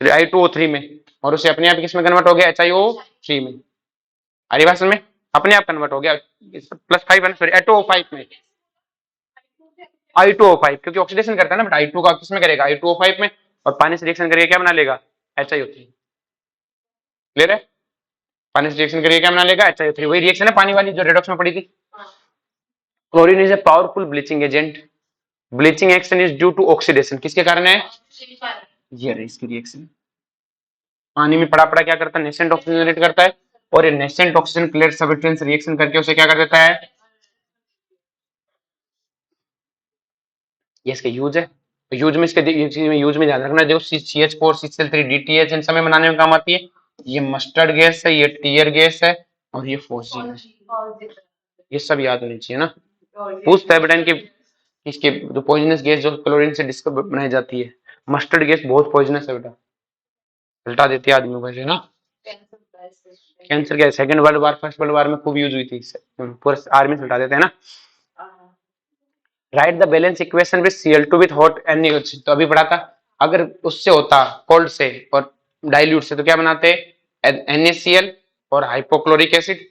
I2O3 में, और उसे अपने आप किसमें कन्वर्ट हो गया HiO3 में, अरे बात में अपने आप कन्वर्ट हो गया +5 सॉरी I2O5 में, I2O5 क्योंकि ऑक्सीडेशन करता है ना बट I2 का किसमें करेगा I2O5 में, और पानी से रिएक्शन करके क्या बना लेगा HiO3, क्लियर है, पानी से रिएक्शन करके क्या बना लेगा HiO3, वही रिएक्शन है पानी वाली जो रेडॉक्स में पड़ी थी। Chlorine is a powerful bleaching agent, bleaching action is due to oxidation, किसके कारण है ये रही इसकी रिएक्शन, पानी में पड़ा पड़ा क्या करता है नेसेंट ऑक्सीजन जनरेट करता है, और ये nascent oxygen clear substance reaction करके उसे क्या कर देता है ये इसके यूज है। यूज में इसके यूज में ध्यान रखना, देखो CH4 CCl3 DTH इन समय बनाने में काम आती है। ये मस्टर्ड गैस है, ये टीयर गैस है, और ये फोर्जिन है। ये सब याद होनी चाहिए ना। पूछता है बेटा इनके, इसके जो पॉइजनस गैस जो क्लोरीन से डिस्कवर बनाई जाती है। मस्टर्ड गैस बहुत पॉइजनस है बेटा, उल्टा देती है आदमी को ऐसे ना। Cancer gas second world war first world war में खूब यूज हुई थी, पूरे आर्मी से उल्टा देते हैं ना। Right the balance equation with Cl2 with hot NaOH, तो अभी पढ़ा था, अगर उससे होता कोल्ड से और डाइल्यूट से तो क्या बनाते NaCl और हाइपोक्लोरिक एसिड,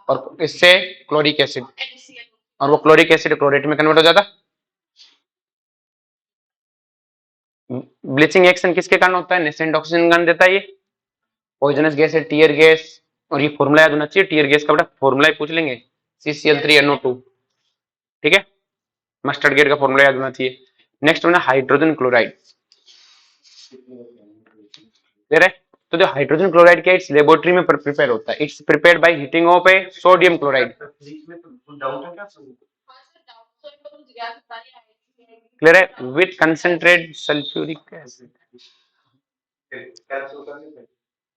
और इससे क्लोरिक एसिड, और वो क्लोरिक एसिड क्लोरेट में कन्वर्ट हो जाता। ब्लीचिंग एक्शन किसके कारण होता है? नेसेंट ऑक्सीजन कारण देता है ये। पॉइजनस गैस है टीयर गैस, और ये फॉर्मूला याद होना चाहिए टीयर गैस का, बेटा फॉर्मूला ही पूछ लेंगे, CCl3NO2, ठीक है। मस्टर्ड गैस का फॉर्मूला याद होना चाहिए। नेक्स्ट होना हाइड्रोजन क्लोराइड, क्लियर है। तो जो हाइड्रोजन क्लोराइड क्या इट्स लेबोरेटरी में प्रिपेयर होता है, it's prepared by heating of A sodium chloride, clear है, विद कंसंट्रेट सल्फ्यूरिक एसिड।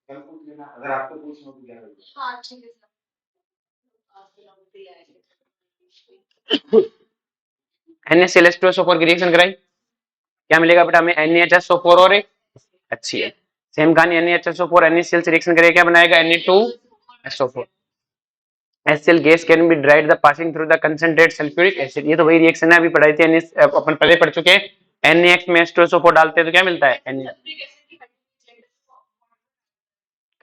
अगर आपको पूछना हो NaCl2SO4 की रिएक्शन कराई, क्या मिलेगा बेटा हमें? NaHSO4 और HCl। सेम कहानी NaHSO4 NaCl से रिएक्शन करेगा, क्या बनाएगा? Na2SO4। HCl gas can be dried the passing through the concentrate sulphuric acid. ये तो वही रिएक्शन है, अभी पढ़ाई थी, अपन पहले पढ़ चुके हैं। NaX में H2SO4 डालते हैं तो क्या मिलता है? Na।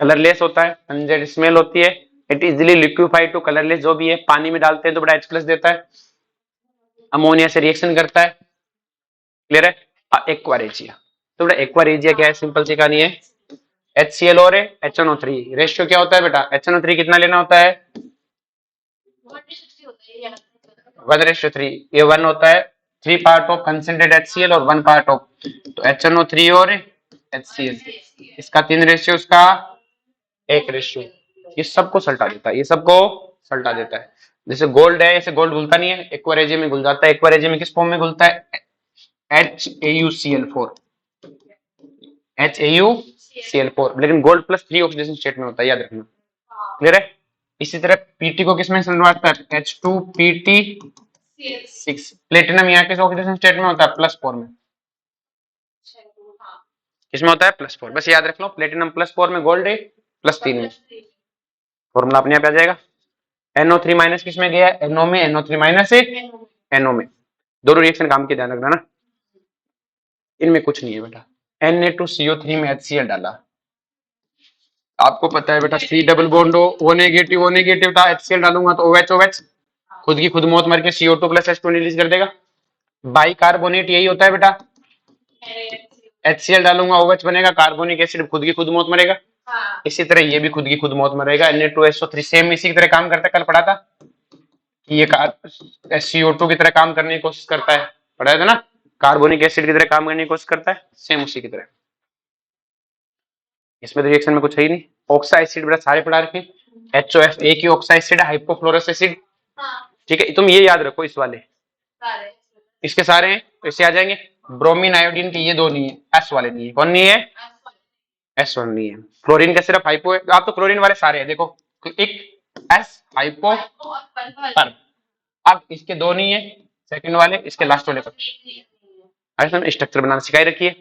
कलरलेस होता है, पंजेंट स्मेल होती है, it easily liquefied to colourless, जो भी है पानी में डालते हैं तो बड़ा H+ देता है, अमोनिया से रिएक्शन करता है, क्लियर है। एक्वारेजिया, तो बेटा एक्वारेजिया क्या है? सिंपल सी कहानी है, HCl और HNO3 रेशियो क्या होता है बेटा? HNO3 कितना लेना होता है? 1:3। ये 1 होता है 3 पार्ट ऑफ कंसेंट्रेट HCl और 1 पार्ट ऑफ, तो HNO3 और HCl, इसका 3 रेशियो, इसका 1 रेशियो। ये सबको सल्टा देता है, ये सबको सल्टा देता है। जैसे गोल्ड है, ऐसे गोल्ड घुलता नहीं है, एक्वारेजिया में घुल जाता है। एक्वारेजिया में किस फॉर्म में घुलता है? HAuCl4, HAuCl4, लेकिन गोल्ड प्लस 3 ऑक्सीडेशन स्टेट में होता है, याद रखना, क्लियर है। इसी तरह पीटी को किसमें सल्टवाता है? H2PT6। प्लेटिनम यहाँ किस ऑक्सीडेशन स्टेट में होता है? +4 में। किसमें होता है? +4, बस याद रख लो, प्लेटिनम +4 में, गोल्ड है +3 में, फॉर्मूला अपने आप आ जाएगा। NO3 माइनस किस में गया? NO में, NO3 माइनस है NO में, दोनों रिएक्शन काम के ध्यान रखना ना, इनमें कुछ नहीं है बेटा। Na2CO3 में HCl डाला, आपको पता है बेटा C double bond O negative था, HCl डालूंगा तो OH खुद की खुद मौत मर के CO2 + H2 रिलीज कर देगा। बाइकार्बोनेट यही होता है बेटा, HCl डालूंगा OH बनेगा, कार्बोनिक एसिड खुद की खुद मौत मरेगा। इसी तरह ये भी खुद की खुद मौत मरेगा, Na2SO3 सेम इसी की तरह काम करता है, कल पढ़ा था कि ये CO2 की तरह काम करने की कोशिश करता है, पढ़ा था ना, कार्बोनिक एसिड की तरह काम करने की कोशिश करता है, सेम उसी की तरह। इसमें तो रिएक्शन में कुछ है ही नहीं। ऑक्सा एसिड बेटा सारे पढ़ा रखे, HOF एक ही ऑक्सा एसिड है, हाइपोफ्लोरस एसिड, ठीक है, तुम ये याद रखो, इस वाले इसके सारे हैं, तो इससे आ जाएंगे। ब्रोमीन आयोडीन के ये दो नहीं है, एस वाले नहीं है, कौन नहीं है? S1 नहीं है। क्लोरीन का सिर्फ हाइपो है, आप तो क्लोरीन वाले सारे हैं, देखो एक S हाइपो पर, अब इसके दो नहीं है, सेकंड वाले, इसके लास्ट वाले पर स्ट्रक्चर बनाना सिखाई रखिए।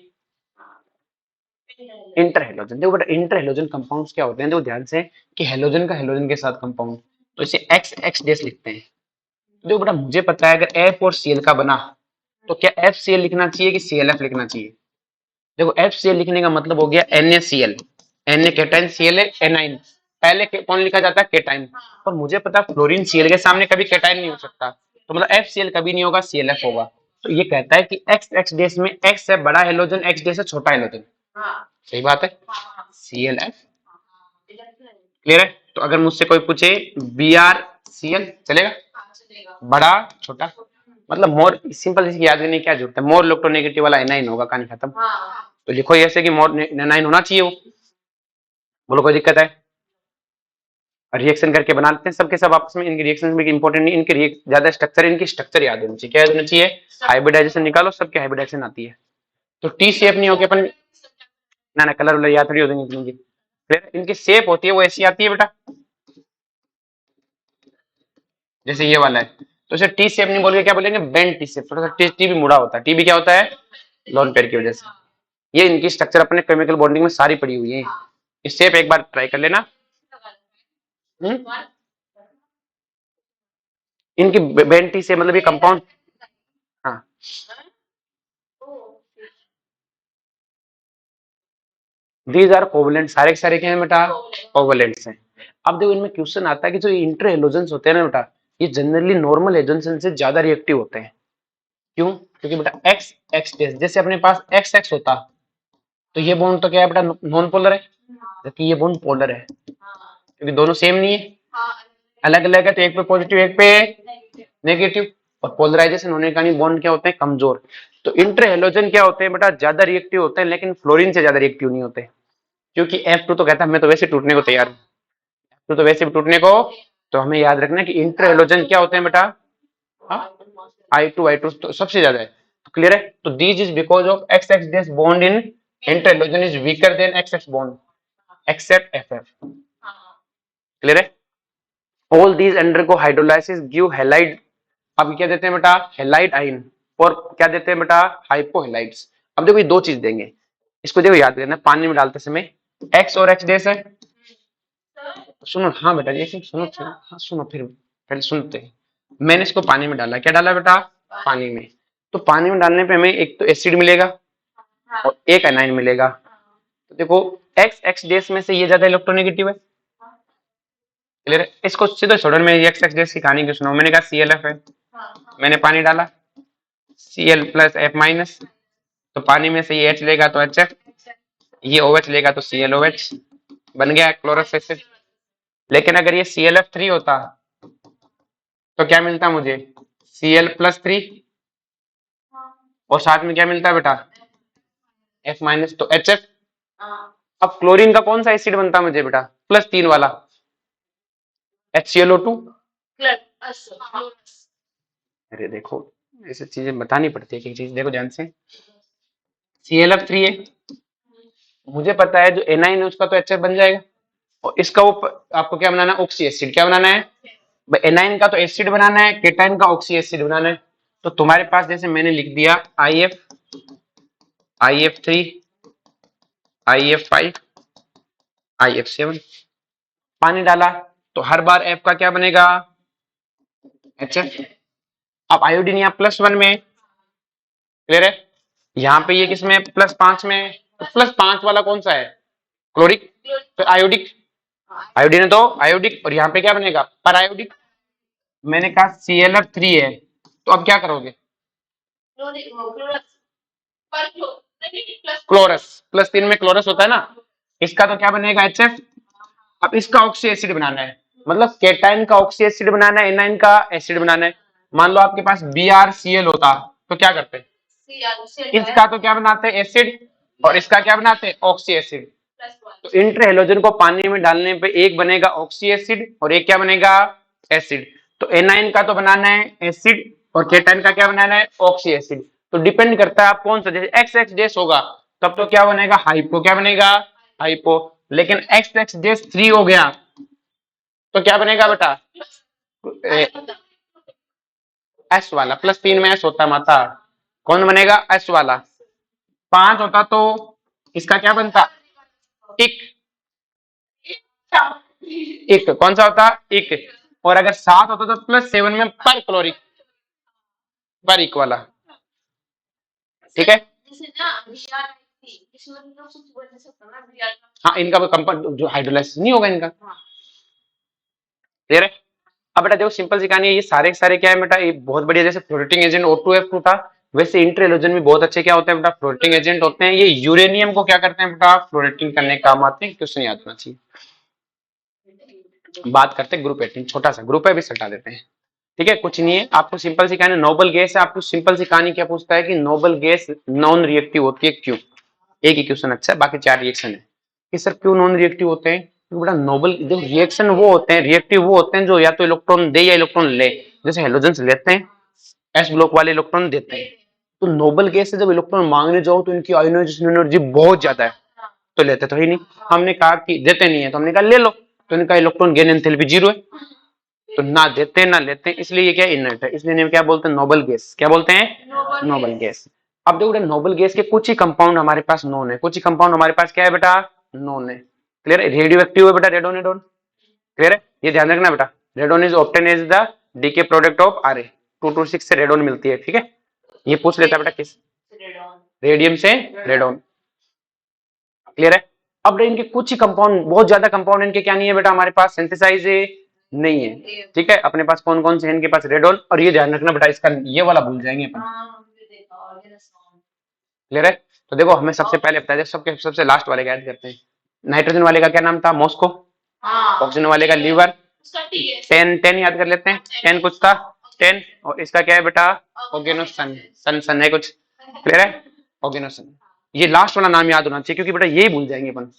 इंटर हेलोजन, देखो बेटा इंटर हेलोजन कंपाउंड्स क्या होते हैं, देखो ध्यान से, कि हेलोजन का हेलोजन के साथ कंपाउंड, तो इसे XX डैश लिखते हैं। देखो बेटा मुझे पता है अगर F और Cl का बना तो क्या FCl लिखना चाहिए कि ClF लिखना चाहिए? देखो FCl लिखने का मतलब हो गया NaCl, Na केटाइन, Cl है एनाइन, पहले कौन लिखा जाता है? केटाइन। पर मुझे पता है फ्लोरीन Cl के सामने कभी केटाइन नहीं हो सकता, तो मतलब FCl कभी नहीं होगा, ClF होगा। तो ये कहता है कि XX डैश में X है बड़ा हेलोजन, X डैश है छोटा हेलोजन, सही बात है, ClF, क्लियर है। तो अगर मुझसे कोई पूछे BrCl चलेगा, बड़ा छोटा, मतलब मोर, सिंपल इसकी याद करने की क्या जरूरत है, मोर इलेक्ट्रोनेगेटिव वाला एनाइन होगा, कहानी खत्म। तो लिखो ऐसे कि मोर एनाइन होना चाहिए वो, बोलो कोई दिक्कत है? रिएक्शन करके बना लेते हैं सबके सब आपस में। इनके रिएक्शन में इंपॉर्टेंट नहीं, इनके ज्यादा स्ट्रक्चर, इनकी स्ट्रक्चर याद होनी चाहिए। क्या याद होना चाहिए? हाइब्रिडाइजेशन निकालो, सबके हाइब्रिडाइजेशन आती है। तो टी शेप नहीं होगी अपन, ना कलर वाला याद थोड़ी हो देंगे इनकी। फिर इनकी शेप होती है वो ऐसी आती है बेटा, जैसे ये वाला है। तो इसे टी शेप नहीं बोल के क्या बोलेंगे? Bend T shape. थोड़ा सा टी भी मुड़ा होता है। टी भी क्या होता है? लोन पेयर की वजह से। ये इनकी स्ट्रक्चर अपने केमिकल बॉन्डिंग में सारी पड़ी हुई है। इस शेप एक बार ट्राई कर लेना। इनकी बेंड टी शेप मतलब ये कंपाउंड, हाँ दीज आर कोवलेंट, सारे के सारे क्या है बेटा? कोवलेंट्स हैं। अब देखो इनमें क्वेश्चन आता है कि जो इंटर हेलोजेंस होते हैं ना बेटा, ये जनरली नॉर्मल हेलोजन से ज्यादा रिएक्टिव होते हैं। क्यों? क्योंकि बेटा एक्स एक्स जैसे अपने पास एक्स एक्स होता तो ये बॉन्ड तो क्या है बेटा? नॉन पोलर है, जबकि ये बॉन्ड पोलर है, क्योंकि दोनों सेम नहीं है, अलग अलग है। तो एक पे पॉजिटिव एक पे नेगेटिव, और पोलराइजेशन होने का नहीं बॉन्ड क्या होते हैं? कमजोर। तो इंटर हेलोजन क्या होते हैं बेटा? ज्यादा रिएक्टिव होते हैं, लेकिन फ्लोरीन से ज्यादा रिएक्टिव नहीं होते। क्योंकि F2 तो कहता है मैं तो वैसे टूटने को तैयार हूँ, तो वैसे भी टूटने को। तो हमें याद रखना है कि इंटर हेलोजन क्या होते हैं बेटा? I2 तो सबसे ज्यादा है। क्लियर है? तो this is because of X X dash bond in inter halogen is weaker than X X bond except FF। Clear है? All these undergo hydrolysis give halide. अब क्या देते हैं बेटा? हैलाइड आइन। और क्या देते हैं बेटा? हाइपोहेलाइड्स। अब देखो ये दो चीज देंगे, इसको देखो याद करना। पानी में डालते समय एक्स और एक्स डैश है। सुनो, हाँ बेटा ये सुनो, हाँ सुनो, फिर पहले सुनते हैं। मैंने इसको पानी में डाला, क्या डाला बेटा? पानी में। तो पानी में डालने पे हमें एक तो एसिड मिलेगा और एक एनाइन मिलेगा। तो देखो एक्स एक्स डैश में से ये ज्यादा इलेक्ट्रोनेगेटिव है। क्लियर है? इसको सीधे छोड़ो, मैं एक्स एक्स डैश की कहानी क्यों सुनाऊं। मैंने कहा ClF है, मैंने पानी डाला Cl प्लस F माइनस, तो पानी में से ये H लेगा तो HF, ये OH लेगा तो ClOH, बन गया क्लोरस एसिड। लेकिन अगर ये ClF3 होता तो क्या मिलता मुझे? Cl प्लस 3, और साथ में क्या मिलता है बेटा? F माइनस, तो HF। अब क्लोरीन का कौन सा एसिड बनता मुझे बेटा? +3 वाला HClO2। अरे देखो ऐसी चीजें बतानी पड़ती है, एक चीज देखो ध्यान से। ClF3 है, मुझे पता है जो एनाइन है उसका तो HF बन जाएगा, और इसका वो आपको क्या बनाना है? Oxy acid. क्या बनाना है? एनाइन का तो एसिड बनाना है, केटाइन का ऑक्सी एसिड बनाना है। तो तुम्हारे पास जैसे मैंने लिख दिया IF, IF3, IF5, IF7, पानी डाला तो हर बार F का क्या बनेगा? HF। अब आयोडीन यहाँ +1 में, क्लियर है? यहाँ पे ये किसमें? +5 में। तो +5 वाला कौन सा है? क्लोरिक। तो आयोडिक, आयोडीन है तो आयोडिक, और यहाँ पे क्या बनेगा? पर आयोडिक। मैंने कहा ClF3 है, तो अब क्या करोगे? क्लोरस, +3 में क्लोरस होता है ना, इसका तो क्या बनेगा? HF। अब इसका ऑक्सी एसिड बनाना है, मतलब केटाइन का ऑक्सी एसिड बनाना है, एनाइन का एसिड बनाना है। मान लो आपके पास BrCl होता तो क्या करते? इसका तो क्या बनाते हैं? एसिड, और इसका क्या बनाते हैं? Oxy acid. तो इंटर हेलोजन को पानी में डालने पे एक बनेगा ऑक्सी एसिड और एक क्या बनेगा? एसिड। तो एनाइन का तो बनाना है एसिड, और केटाइन का क्या बनाना है? Oxy acid. तो डिपेंड करता है आप कौन सा, जैसे एक्स एक्स डैश होगा तब तो क्या बनेगा? हाइपो। क्या बनेगा? हाइपो। लेकिन एक्स एक्स डैश 3 हो गया तो क्या बनेगा बेटा? एस वाला, +3 में एस होता माता, कौन बनेगा? एस वाला। 5 होता तो इसका क्या बनता? इक। इक कौन सा होता? इक। और अगर 7 होता तो +7 में पर क्लोरिक, पर इक वाला। ठीक है? हाँ इनका कंपाउंड जो हाइड्रोलाइसिस नहीं होगा इनका। क्लियर है? अब बेटा देखो सिंपल सी कहानी है, ये सारे के सारे क्या है बेटा? ये बहुत बढ़िया, जैसे फ्लोरेटिंग एजेंट O2F2 था, वैसे इंटर हेलोजन भी बहुत अच्छे क्या होते हैं बेटा? फ्लोरेटिंग एजेंट होते हैं। ये यूरेनियम को क्या करते हैं बेटा? फ्लोरेटिंग करने का काम आते हैं। क्वेश्चन याद होना चाहिए। बात करते हैं ग्रुप 18, छोटा सा ग्रुप है, भी हटा देते हैं। ठीक है, कुछ नहीं है, आपको सिंपल सी कहानी, नोबल गैस है। आपको सिंपल सी कहानी क्या पूछता है कि नोबल गैस नॉन रिएक्टिव होती है, क्यों? एक ही क्वेश्चन अच्छा है, बाकी 4 रिएक्शन है कि सर क्यों नॉन रिएक्टिव होते हैं? बड़ा नोबल जो रिएक्शन वो होते हैं, रिएक्टिव वो होते हैं जो या तो इलेक्ट्रॉन दे या इलेक्ट्रॉन ले। जैसे हेलोजेंस लेते हैं, एस ब्लॉक वाले इलेक्ट्रॉन देते हैं। तो नोबल गैस से जब इलेक्ट्रॉन मांगने जाओ तो इनकी आयोनाइजेशन एनर्जी बहुत ज्यादा है, तो लेते तो ही नहीं। हमने कहा कि देते नहीं है, तो हमने कहा ले लो, तो इनका इलेक्ट्रॉन गेन एंथैल्पी 0 है, तो ना देते हैं ना लेते हैं, इसलिए ये क्या इनर्ट है, इसलिए इन्हें क्या बोलते हैं, नोबल गैस। क्या बोलते हैं, नोबल गैस। अब देखो नोबल गैस के कुछ ही कंपाउंड हमारे पास नोन है, कुछ ही कंपाउंड हमारे पास क्या है बेटा, नोन है। क्लियर है, रेडियो एक्टिव है बेटा रेडोनेडोन। क्लियर है, ये ध्यान रखना बेटा, radon is obtain as the decay product of R A, 226 से रेडोन मिलती है। ठीक है, ये पूछ लेता है बेटा किस, रेडियम से रेडोन। क्लियर है। अब इनके कुछ ही कंपाउंड, बहुत ज्यादा कंपाउंड इनके क्या नहीं है बेटा हमारे पास, सिंथेसाइज नहीं है। ठीक है, अपने पास कौन कौन से हैं इनके पास, रेडोन, और ये ध्यान रखना बेटा इसका ये वाला भूल जाएंगे अपन। क्लियर है, तो देखो हमें सबसे पहले बताया जाए, सबके सबसे लास्ट वाले का याद करते हैं। नाइट्रोजन वाले का क्या नाम था, मॉस्को। ऑक्सीजन वाले का लीवर। 10 याद कर लेते हैं, 10 कुछ था, 10, और इसका क्या है बेटा, ओगेनोसन, सन सन है कुछ। क्लियर है, ओगेनोसन। ये लास्ट वाला नाम याद होना चाहिए, क्योंकि बेटा यही भूल जाएंगे अपन।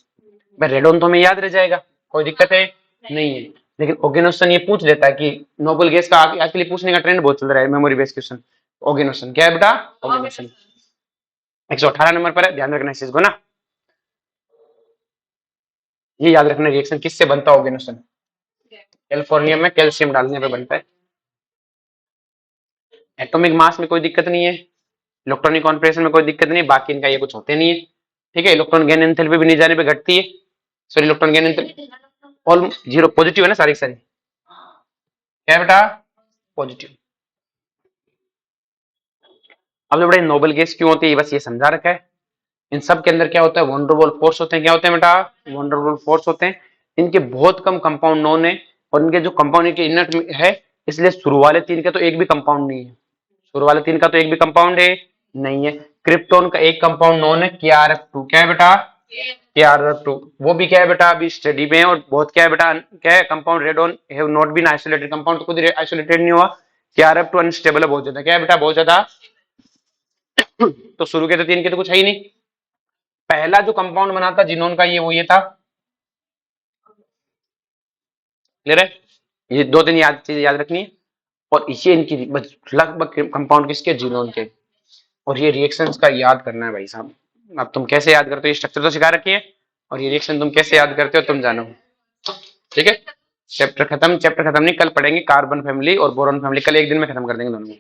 भाई रेडोन तो हमें याद रह जाएगा, कोई दिक्कत है नहीं है, लेकिन ओगेनोसन ये पूछ लेता है कि नोबल गैस का आज के लिए पूछने का ट्रेंड बहुत चल रहा है, मेमोरी बेस्ड क्वेश्चन। ओगेनोसन क्या है बेटा, ओगेनोसन 118 नंबर पर है, ध्यान रखना इस चीज को ना, ये याद रखना रिएक्शन किससे बनता है, ओगेनोसन। कैलिफोर्नियम में कैल्शियम डालने पे बनता है। एटॉमिक मास में कोई दिक्कत नहीं है, इलेक्ट्रॉनिक कॉन्फिगरेशन में कोई दिक्कत नहीं, बाकी इनका ये कुछ होते नहीं है। ठीक है, इलेक्ट्रॉन गेन एंथैल्पी भी नहीं जाने पे घटती है, sorry electron gain enthalpy all 0 positive है ना, सारी सारी क्या है बेटा, पॉजिटिव। अब जो बड़े नोबल गैस क्यों होती है बस ये समझा रखा है। इन सब के अंदर क्या होता है, वंडरबॉल फोर्स होते हैं, क्या होते हैं बेटा, वंडरबॉल फोर्स होते हैं। इनके बहुत कम कंपाउंड नोन है, और इनके जो कंपाउंड इनके इनर्ट है, इसलिए शुरू वाले 3 का तो एक भी कंपाउंड नहीं है, शुरू वाले 3 का तो एक भी कंपाउंड है नहीं है। क्रिप्टोन का एक कंपाउंड नोन है, KrF2, क्या है बेटा, KrF2, वो भी क्या है बेटा अभी स्टडी में है, और बहुत क्या है बेटा, क्या है compound, radon have not been isolated, compound तो खुद आइसोलेटेड नहीं हुआ। KrF2 अनस्टेबल है बहुत ज्यादा, क्या है बेटा, बहुत ज्यादा। तो शुरू के तो 3 के तो कुछ है ही नहीं। पहला जो कंपाउंड बना था जिनोन का, ये था। क्लियर है, ये 2 3 चीज याद रखनी है, और ये इनकी लगभग कंपाउंड किसके, जिनोन के। और ये रिएक्शंस का याद करना है भाई साहब। अब तुम कैसे याद करते हो, ये स्ट्रक्चर तो सिखा रखी है, और ये रिएक्शन तुम कैसे याद करते हो तुम जानो। ठीक है, चैप्टर खत्म नहीं, कल पढ़ेंगे कार्बन फैमिली और बोरॉन फैमिली, कल एक दिन में खत्म कर देंगे दोनों।